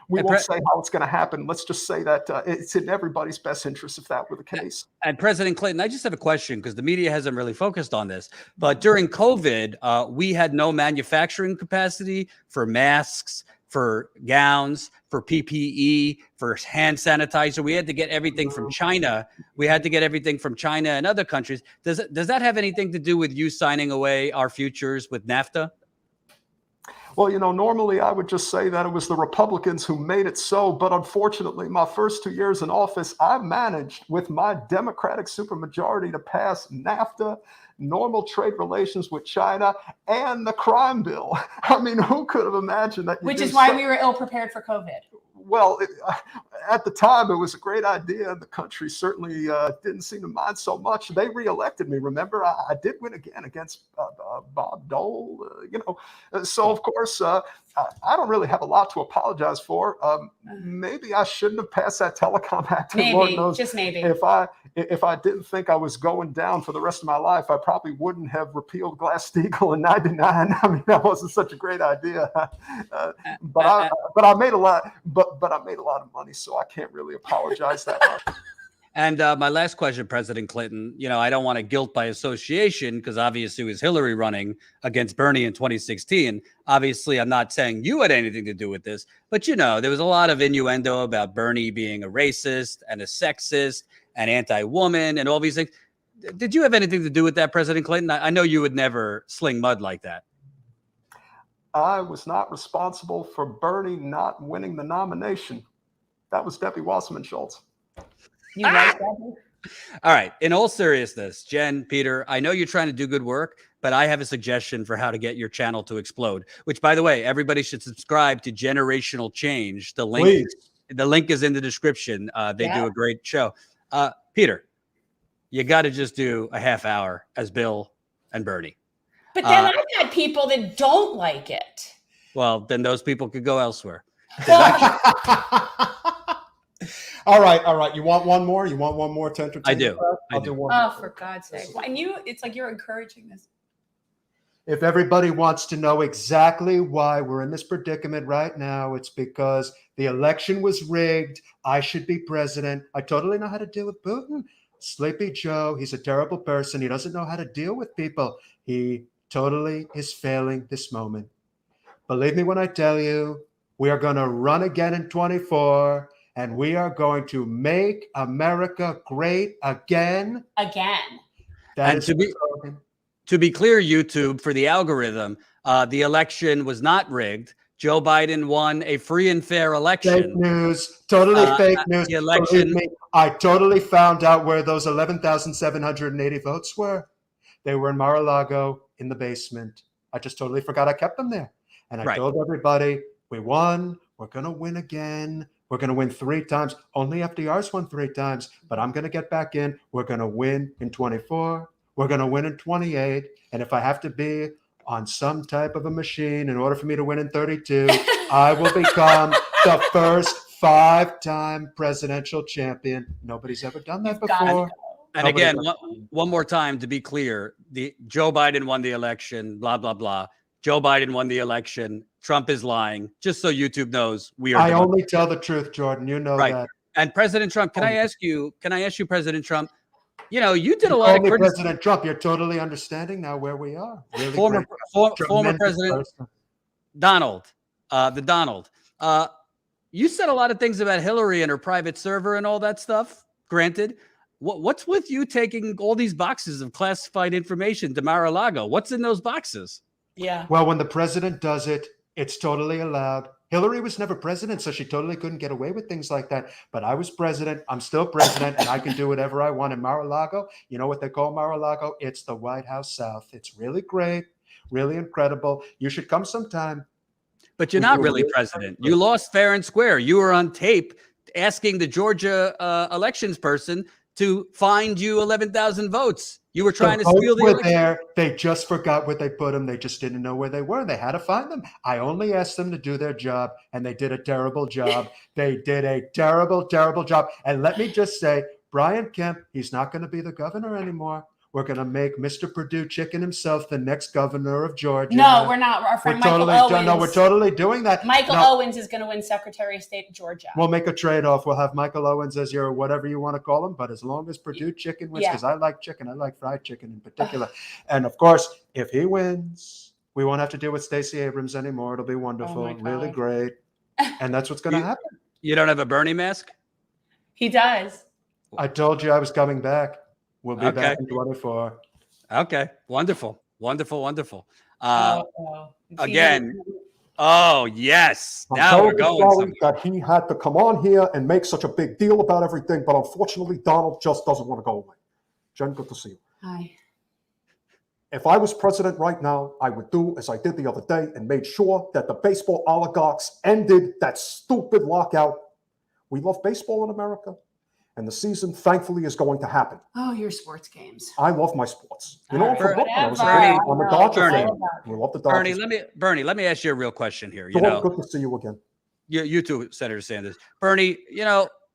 We won't say how it's going to happen. Let's just say that it's in everybody's best interest if that were the case. And President Clinton, I just have a question because the media hasn't really focused on this. But during COVID, we had no manufacturing capacity for masks, for gowns, for PPE, for hand sanitizer. We had to get everything from China. We had to get everything from China and other countries. Does that have anything to do with you signing away our futures with NAFTA? Well, normally I would just say that it was the Republicans who made it so. But unfortunately, my first 2 years in office, I managed with my Democratic supermajority to pass NAFTA, normal trade relations with China, and the crime bill. I mean, who could have imagined that? Which is why we were ill prepared for COVID. Well, at the time, it was a great idea. The country certainly didn't seem to mind so much. They reelected me. Remember, I did win again against Bob Dole. So of course, I don't really have a lot to apologize for. Maybe I shouldn't have passed that Telecom Act. Maybe, Lord knows, just maybe. If I didn't think I was going down for the rest of my life, I probably wouldn't have repealed Glass-Steagall in '99. I mean, that wasn't such a great idea. But I made a lot. But I made a lot of money, so I can't really apologize that much. And my last question, President Clinton, I don't want to guilt by association because obviously it was Hillary running against Bernie in 2016. Obviously, I'm not saying you had anything to do with this, but there was a lot of innuendo about Bernie being a racist and a sexist and anti-woman and all these things. Did you have anything to do with that, President Clinton? I know you would never sling mud like that. I was not responsible for Bernie not winning the nomination. That was Debbie Wasserman Schultz. You like that? All right. In all seriousness, Jen, Peter, I know you're trying to do good work, but I have a suggestion for how to get your channel to explode, which, by the way, everybody should subscribe to Generational Change. The link is in the description. They do a great show. Peter, you got to just do a half hour as Bill and Bernie. But then I've had people that don't like it. Well, then those people could go elsewhere. All right. You want one more? You want one more to entertain? I do. I'll do one. Oh, for God's sake. And it's like you're encouraging this. If everybody wants to know exactly why we're in this predicament right now, it's because the election was rigged. I should be president. I totally know how to deal with Putin. Sleepy Joe, he's a terrible person. He doesn't know how to deal with people. He totally is failing this moment. Believe me when I tell you, we are going to run again in 24, and we are going to make America great again. Again. And to be To be clear, YouTube, for the algorithm, the election was not rigged. Joe Biden won a free and fair election. Fake news. Totally fake news. The election. Believe me, I totally found out where those 11,780 votes were. They were in Mar-a-Lago in the basement. I just totally forgot I kept them there. And I told everybody, we won. We're going to win again. We're going to win 3 times. Only FDR's won 3 times, but I'm going to get back in. We're going to win in 24. We're going to win in 28. And if I have to be on some type of a machine in order for me to win in 32, I will become the first 5-time presidential champion. Nobody's ever done that before. And again, one more time to be clear, the Joe Biden won the election, blah, blah, blah. Joe Biden won the election. Trump is lying. Just so YouTube knows, we are. I only tell the truth, Jordan. You know that. And President Trump, can I ask you, President Trump, you know, you did a lot of criticism. President Trump, you're totally understanding now where we are. Really former President Donald, you said a lot of things about Hillary and her private server and all that stuff. Granted, what's with you taking all these boxes of classified information to Mar-a-Lago? What's in those boxes? Yeah. Well, when the president does it, it's totally allowed. Hillary was never president, so she totally couldn't get away with things like that. But I was president. I'm still president, and I can do whatever I want in Mar-a-Lago. You know what they call Mar-a-Lago? It's the White House South. It's really great, really incredible. You should come sometime. But you're not really president. You lost fair and square. You were on tape asking the Georgia elections person to find you 11,000 votes. You were trying to steal the election. There. They just forgot where they put them. They just didn't know where they were. They had to find them. I only asked them to do their job, and they did a terrible job. They did a terrible, terrible job. And let me just say, Brian Kemp, he's not going to be the governor anymore. We're going to make Mr. Purdue Chicken himself the next governor of Georgia. No, we're not. Our friend Michael Owens. No, we're totally doing that. Michael Owens is going to win Secretary of State of Georgia. We'll make a trade-off. We'll have Michael Owens as your whatever you want to call him, but as long as Purdue Chicken wins, because I like chicken. I like fried chicken in particular. And, of course, if he wins, we won't have to deal with Stacey Abrams anymore. It'll be wonderful, really great. And that's what's going to happen. You don't have a Bernie mask? He does. I told you I was coming back. We'll be back in 24. Okay. Wonderful. Again. Oh, yes. Now we're going. Sorry that he had to come on here and make such a big deal about everything, but unfortunately, Donald just doesn't want to go away. Jen, good to see you. Hi. If I was president right now, I would do as I did the other day and made sure that the baseball oligarchs ended that stupid lockout. We love baseball in America. And the season, thankfully, is going to happen. Oh, your sports games. I love my sports. You know, I'm from Brooklyn. I'm a Dodger fan. We love the Dodgers. Bernie, let me ask you a real question here. Good to see you again. You too, Senator Sanders. Bernie,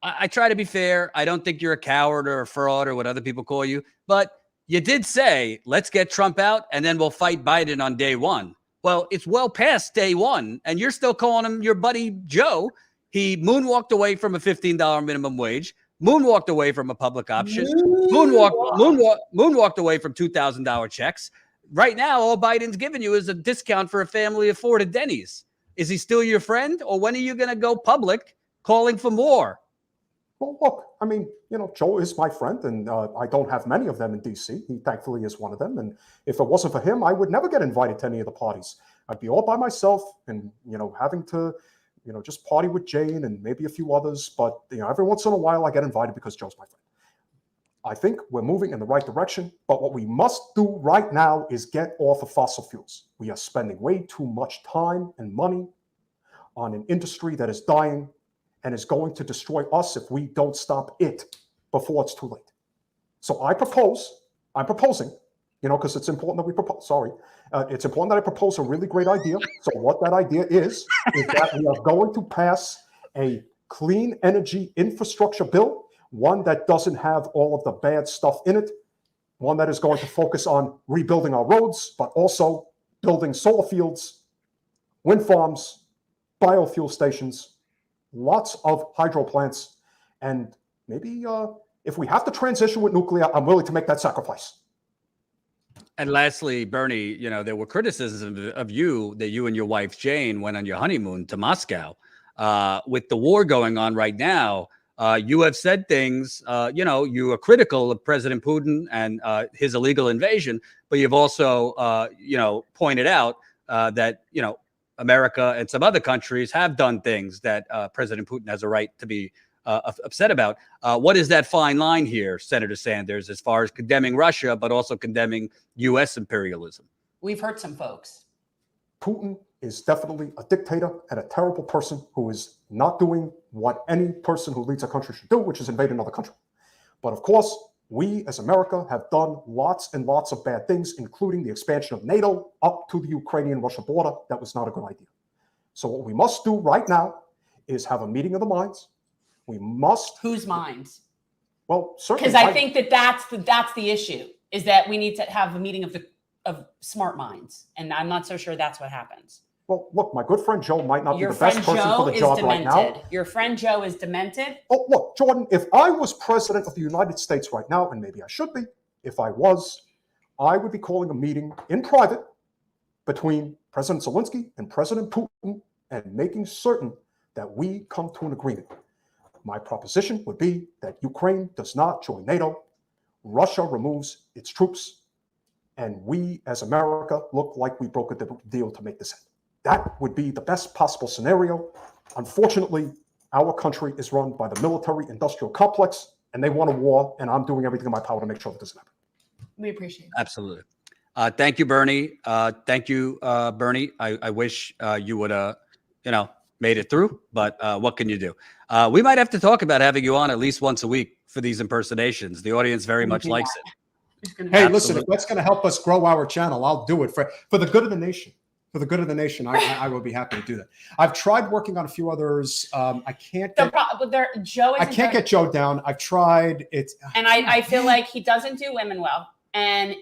I try to be fair. I don't think you're a coward or a fraud or what other people call you. But you did say, let's get Trump out and then we'll fight Biden on day one. Well, it's well past day one, and you're still calling him your buddy Joe. He moonwalked away from a $15 minimum wage. Moonwalked away from a public option. Moonwalked away from $2,000 checks. Right now, all Biden's giving you is a discount for a family of 4 to Denny's. Is he still your friend, or when are you going to go public calling for more? Well, look, I mean, Joe is my friend, and I don't have many of them in D.C. He thankfully is one of them. And if it wasn't for him, I would never get invited to any of the parties. I'd be all by myself and, having to just party with Jane and maybe a few others. But, every once in a while I get invited because Joe's my friend. I think we're moving in the right direction. But what we must do right now is get off of fossil fuels. We are spending way too much time and money on an industry that is dying and is going to destroy us if we don't stop it before it's too late. So I'm proposing, because it's important that we propose. It's important that I propose a really great idea. So what that idea is that we are going to pass a clean energy infrastructure bill, one that doesn't have all of the bad stuff in it, one that is going to focus on rebuilding our roads, but also building solar fields, wind farms, biofuel stations, lots of hydro plants, and maybe if we have to transition with nuclear, I'm willing to make that sacrifice. And lastly, Bernie, there were criticisms of you that you and your wife, Jane, went on your honeymoon to Moscow. With the war going on right now, you have said things, you are critical of President Putin and his illegal invasion, but you've also, pointed out that, America and some other countries have done things that President Putin has a right to be upset about. What is that fine line here, Senator Sanders, as far as condemning Russia, but also condemning U.S. imperialism? We've hurt some folks. Putin is definitely a dictator and a terrible person who is not doing what any person who leads a country should do, which is invade another country. But of course, we as America have done lots and lots of bad things, including the expansion of NATO up to the Ukrainian-Russia border. That was not a good idea. So what we must do right now is have a meeting of the minds. We must. Whose minds? Well, certainly. Because I think that's the issue, is that we need to have a meeting of smart minds. And I'm not so sure that's what happens. Well, look, my good friend Joe might not be the best person for the job right now. Your friend Joe is demented. Oh, look, Jordan, if I was president of the United States right now, and maybe I should be, if I was, I would be calling a meeting in private between President Zelensky and President Putin and making certain that we come to an agreement. My proposition would be that Ukraine does not join NATO, Russia removes its troops, and we as America look like we broke a deal to make this end. That would be the best possible scenario. Unfortunately, our country is run by the military-industrial complex, and they want a war, and I'm doing everything in my power to make sure that doesn't happen. We appreciate it. Absolutely. Thank you, Bernie. Thank you, Bernie. I wish you would have, made it through, but what can you do? We might have to talk about having you on at least once a week for these impersonations. The audience very much likes it. Hey, listen, if that's going to help us grow our channel, I'll do it for the good of the nation. For the good of the nation, I will be happy to do that. I've tried working on a few others. I can't get Joe down. I've tried it, and I feel like he doesn't do women well, and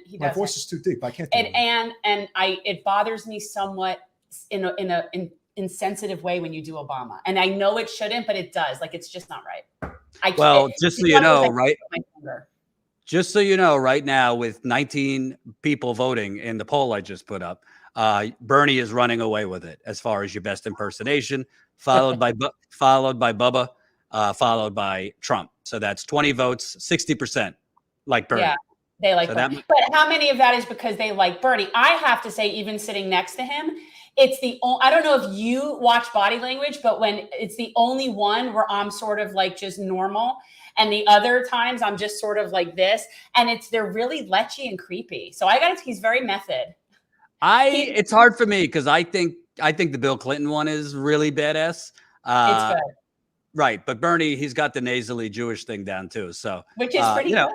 he doesn't. My voice is too deep. I can't do it. And it bothers me somewhat in an insensitive way when you do Obama, and I know it shouldn't, but it does. Like, it's just not right. Just so you know, right? Just so you know, right now, with 19 people voting in the poll I just put up, Bernie is running away with it as far as your best impersonation, followed by Bubba, followed by Trump. So that's 20 votes, 60% like Bernie. Yeah, they like Bernie. But how many of that is because they like Bernie? I have to say, even sitting next to him, it's the only, I don't know if you watch Body Language, but when it's the only one where I'm sort of like just normal, and the other times I'm just sort of like this, and they're really lechy and creepy. So he's very method. It's hard for me because I think the Bill Clinton one is really badass. It's good. Right. But Bernie, he's got the nasally Jewish thing down too. So which is pretty good.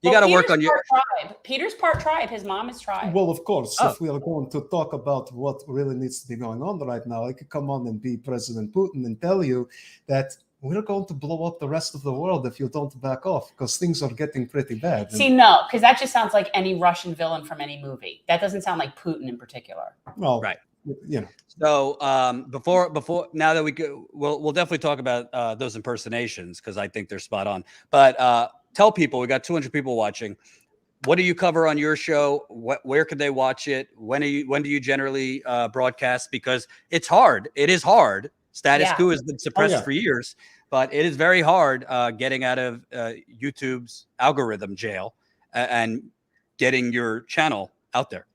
You got to work on your tribe. Peter's part tribe. His mom is tribe. Well, of course, if we are going to talk about what really needs to be going on right now, I could come on and be President Putin and tell you that we're going to blow up the rest of the world if you don't back off, because things are getting pretty bad. See, no, because that just sounds like any Russian villain from any movie. That doesn't sound like Putin in particular. Well, right. So before now that we'll definitely talk about those impersonations because I think they're spot on. But tell people, we got 200 people watching. What do you cover on your show? Where can they watch it? When do you generally broadcast? Because it's hard. It is hard. Status Coup has been suppressed for years, but it is very hard getting out of YouTube's algorithm jail and getting your channel out there.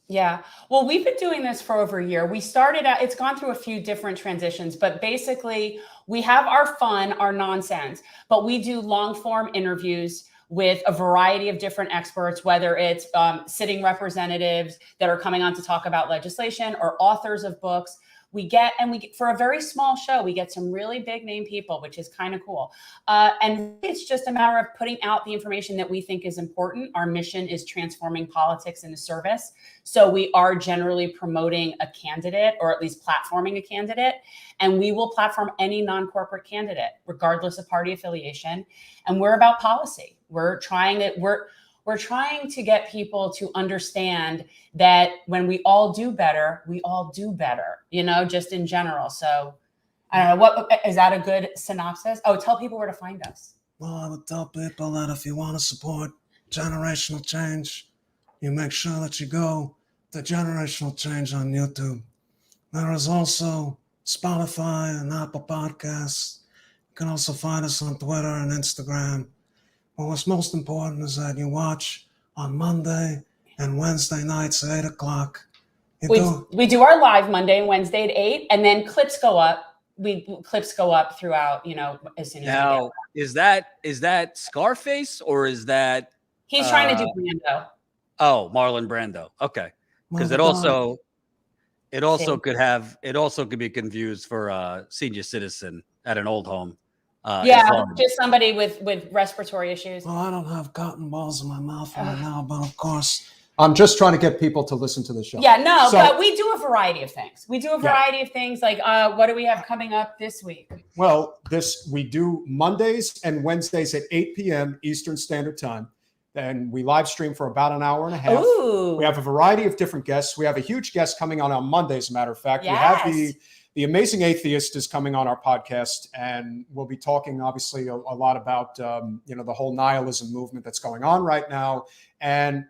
Yeah. Well, we've been doing this for over a year. We started out, it's gone through a few different transitions, but basically we have our fun, our nonsense, but we do long form interviews with a variety of different experts, whether it's sitting representatives that are coming on to talk about legislation or authors of books. We get for a very small show, we get some really big name people, which is kind of cool. And it's just a matter of putting out the information that we think is important. Our mission is transforming politics into service. So we are generally promoting a candidate, or at least platforming a candidate. And we will platform any non-corporate candidate, regardless of party affiliation. And we're about policy. We're trying to get people to understand that when we all do better, just in general. So I don't know, what is that a good synopsis? Oh, tell people where to find us. Well, I would tell people that if you want to support generational change, you make sure that you go to Generational Change on YouTube. There is also Spotify and Apple Podcasts. You can also find us on Twitter and Instagram. But what's most important is that you watch on Monday and Wednesday nights at 8 o'clock. We do our live Monday and Wednesday at 8, and then clips go up. Clips go up throughout, as soon as Now, is that Scarface or is that he's trying to do Brando? Oh, Marlon Brando. Okay. Because it also could be confused for a senior citizen at an old home. Just somebody with respiratory issues. Well, I don't have cotton balls in my mouth right now, but of course. I'm just trying to get people to listen to the show. Yeah, no, but we do a variety of things. Like, what do we have coming up this week? Well, we do Mondays and Wednesdays at 8 p.m. Eastern Standard Time. And we live stream for about an hour and a half. Ooh. We have a variety of different guests. We have a huge guest coming on Monday, as a matter of fact. Yes. We have the Amazing Atheist is coming on our podcast, and we'll be talking, obviously, a lot about, the whole nihilism movement that's going on right now. And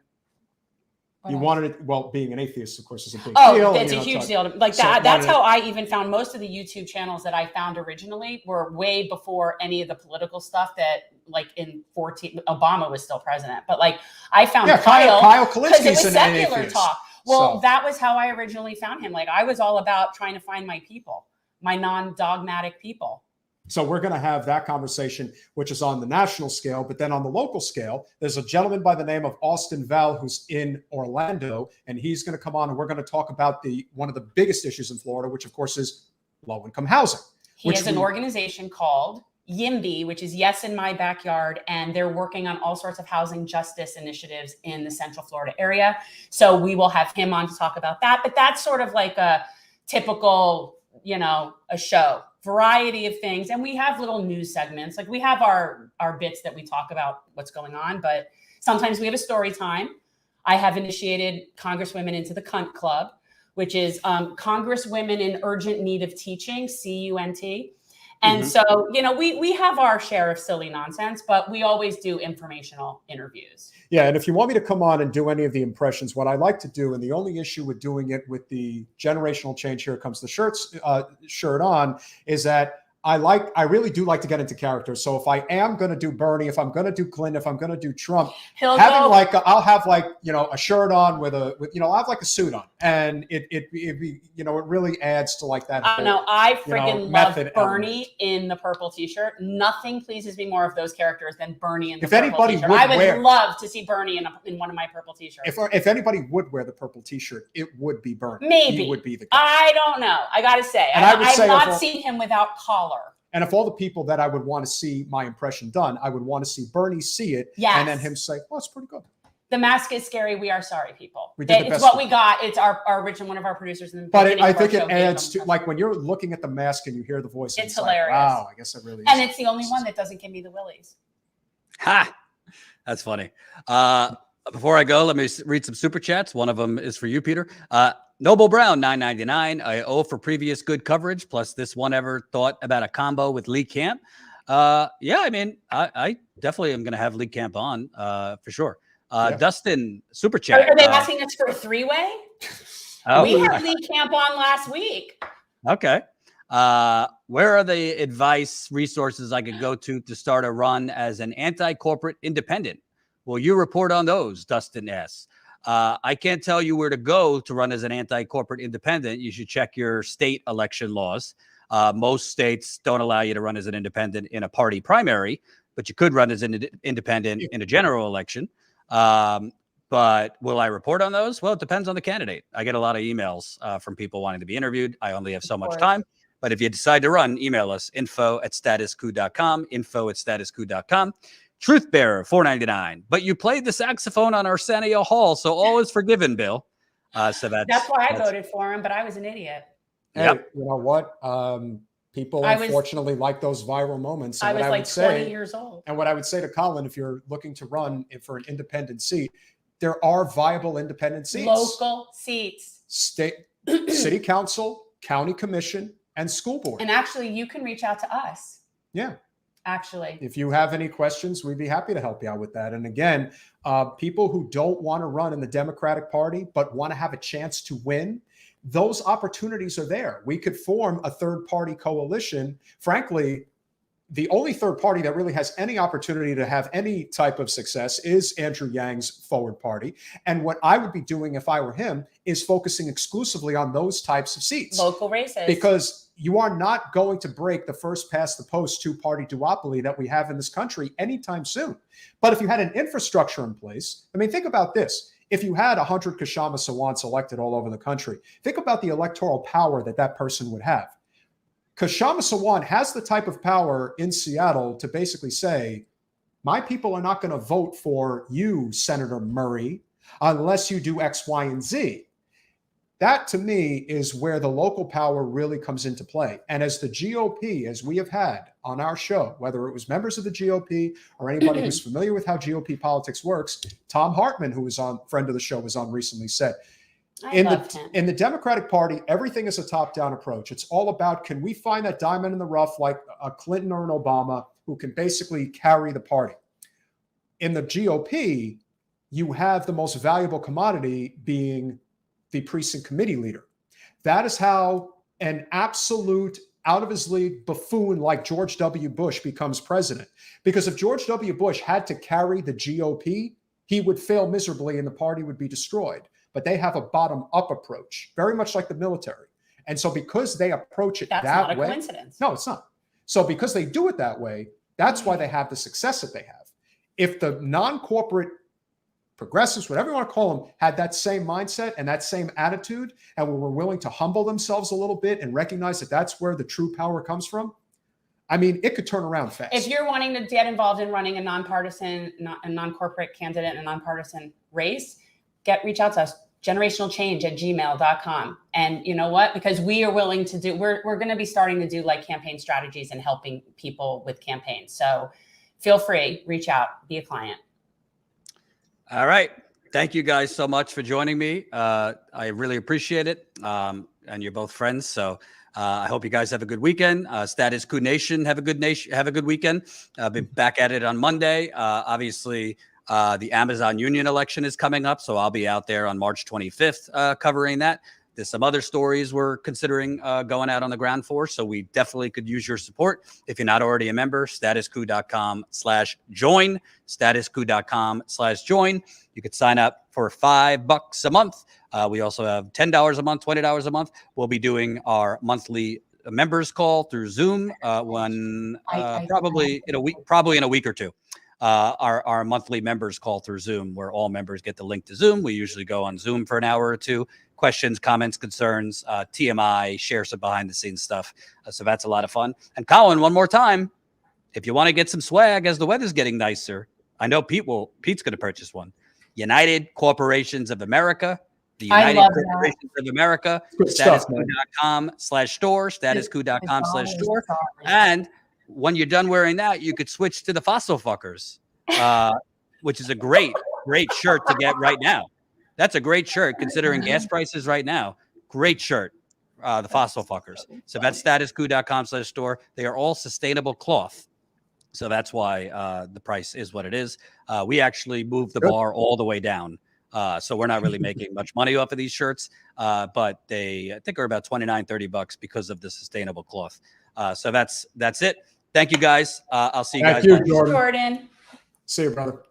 being an atheist, of course, is a big deal. Oh, it's a huge deal. Like that. That's how I even found most of the YouTube channels that I found originally were way before any of the political stuff that, like, in 2014, Obama was still president. But like, I found Kyle because it was secular talk. Well, that was how I originally found him. Like, I was all about trying to find my people, my non-dogmatic people. So we're going to have that conversation, which is on the national scale. But then on the local scale, there's a gentleman by the name of Austin Val who's in Orlando, and he's going to come on, and we're going to talk about one of the biggest issues in Florida, which, of course, is low-income housing. He has an organization called YIMBY, which is Yes in My Backyard, and they're working on all sorts of housing justice initiatives in the Central Florida area. So we will have him on to talk about that. But that's sort of like a typical, a show. Variety of things. And we have little news segments. Like, we have our bits that we talk about what's going on, but sometimes we have a story time. I have initiated Congresswomen into the Cunt Club, which is Congresswomen in Urgent Need of Teaching, CUNT. And so, we have our share of silly nonsense, but we always do informational interviews. Yeah, and if you want me to come on and do any of the impressions, what I like to do, and the only issue with doing it with the generational change, here comes the shirt on, is that I really do like to get into character. So if I am going to do Bernie, if I'm going to do Clinton, if I'm going to do Trump, I'll have a shirt on with I'll have like a suit on, and it really adds to like that. I don't know. I freaking love Bernie in the purple T-shirt. Nothing pleases me more of those characters than Bernie in the purple T-shirt. I would love to see Bernie in one of my purple T-shirts. If anybody would wear the purple T-shirt, it would be Bernie. Maybe he would be the guy. I don't know. I got to say, I've not seen him without collar. And if all the people that I would want to see my impression done, I would want to see Bernie see it, and then him say, "Oh, it's pretty good." The mask is scary. We are sorry, people. It's what we got. It's our original, one of our producers. But I think it adds to, like, when you're looking at the mask and you hear the voice. It's hilarious. Like, wow, I guess it really is. And it's the only one that doesn't give me the willies. Ha! That's funny. Before I go, let me read some super chats. One of them is for you, Peter. Noble Brown, $9.99. I owe for previous good coverage. Plus, this one ever thought about a combo with Lee Camp. I definitely am going to have Lee Camp on for sure. Dustin, super chat. Are they asking us for a three-way? We had Lee Camp on last week. Okay. Where are the advice resources I could go to start a run as an anti-corporate independent? Will you report on those? Dustin S. I can't tell you where to go to run as an anti-corporate independent. You should check your state election laws. Most states don't allow you to run as an independent in a party primary, but you could run as an independent in a general election. But will I report on those? Well, it depends on the candidate. I get a lot of emails from people wanting to be interviewed. I only have so much time. But if you decide to run, email us, info@statuscoup.com, info@statuscoup.com. Truth Bearer, $4.99. But you played the saxophone on Arsenio Hall, so all is forgiven, Bill. So that's why I voted for him, but I was an idiot. Hey, you know what? People unfortunately like those viral moments. And I was like 20 years old. And what I would say to Colin, if you're looking to run for an independent seat, there are viable independent seats. Local seats. State, city council, county commission, and school board. And actually, you can reach out to us. Yeah. Actually, if you have any questions, we'd be happy to help you out with that. And again, people who don't want to run in the Democratic Party but want to have a chance to win, those opportunities are there. We could form a third-party coalition. Frankly, the only third party that really has any opportunity to have any type of success is Andrew Yang's Forward Party. And what I would be doing if I were him is focusing exclusively on those types of seats. Local races. Because you are not going to break the first past the post two-party duopoly that we have in this country anytime soon. But if you had an infrastructure in place, I mean, think about this. If you had 100 Kshama Sawants elected all over the country, think about the electoral power that that person would have. Kshama Sawant has the type of power in Seattle to basically say, my people are not going to vote for you, Senator Murray, unless you do X, Y, and Z. That, to me, is where the local power really comes into play. And as the GOP, as we have had on our show, whether it was members of the GOP or anybody who's familiar with how GOP politics works, Tom Hartman, who was on, friend of the show, was on recently, said, in the Democratic Party, everything is a top-down approach. It's all about, can we find that diamond in the rough like a Clinton or an Obama who can basically carry the party? In the GOP, you have the most valuable commodity being the precinct committee leader. That is how an absolute out-of-his-league buffoon like George W. Bush becomes president. Because if George W. Bush had to carry the GOP, he would fail miserably and the party would be destroyed. But they have a bottom-up approach, very much like the military. And so because they approach it that way— That's not a coincidence. No, it's not. So because they do it that way, that's why they have the success that they have. If the non-corporate progressives, whatever you want to call them, had that same mindset and that same attitude, and were willing to humble themselves a little bit and recognize that that's where the true power comes from, I mean, it could turn around fast. If you're wanting to get involved in running a nonpartisan, a non-corporate candidate in a nonpartisan race, reach out to us, generationalchange@gmail.com. And you know what? Because we are willing to do, we're going to be starting to do like campaign strategies and helping people with campaigns. So feel free, reach out, be a client. All right. Thank you guys so much for joining me. I really appreciate it. And you're both friends. So I hope you guys have a good weekend. Status Coup Nation, have a good weekend. I'll be back at it on Monday. Obviously, the Amazon union election is coming up. So I'll be out there on March 25th covering that. There's some other stories we're considering going out on the ground for. So we definitely could use your support. If you're not already a member, statuscoup.com/join, statuscoup.com/join. You could sign up for $5 a month. We also have $10 a month, $20 a month. We'll be doing our monthly members call through Zoom probably in a week or two. Our monthly members call through Zoom, where all members get the link to Zoom. We usually go on Zoom for an hour or two. Questions, comments, concerns, TMI, share some behind the scenes stuff. So that's a lot of fun. And Colin, one more time, if you want to get some swag as the weather's getting nicer, I know Pete's going to purchase one. United Corporations of America, the United Corporations of America, statuscoup.com/store, statuscoup.com/store. And when you're done wearing that, you could switch to the Fossil Fuckers, which is a great shirt to get right now. That's a great shirt considering gas prices right now. Great shirt, the Fossil Fuckers. So that's statuscoup.com/store. They are all sustainable cloth. So that's why the price is what it is. We actually moved the bar all the way down. So we're not really making much money off of these shirts, but I think are about $29-30 because of the sustainable cloth. So that's it. Thank you guys. I'll see you guys. Thank you, Jordan. See you, brother.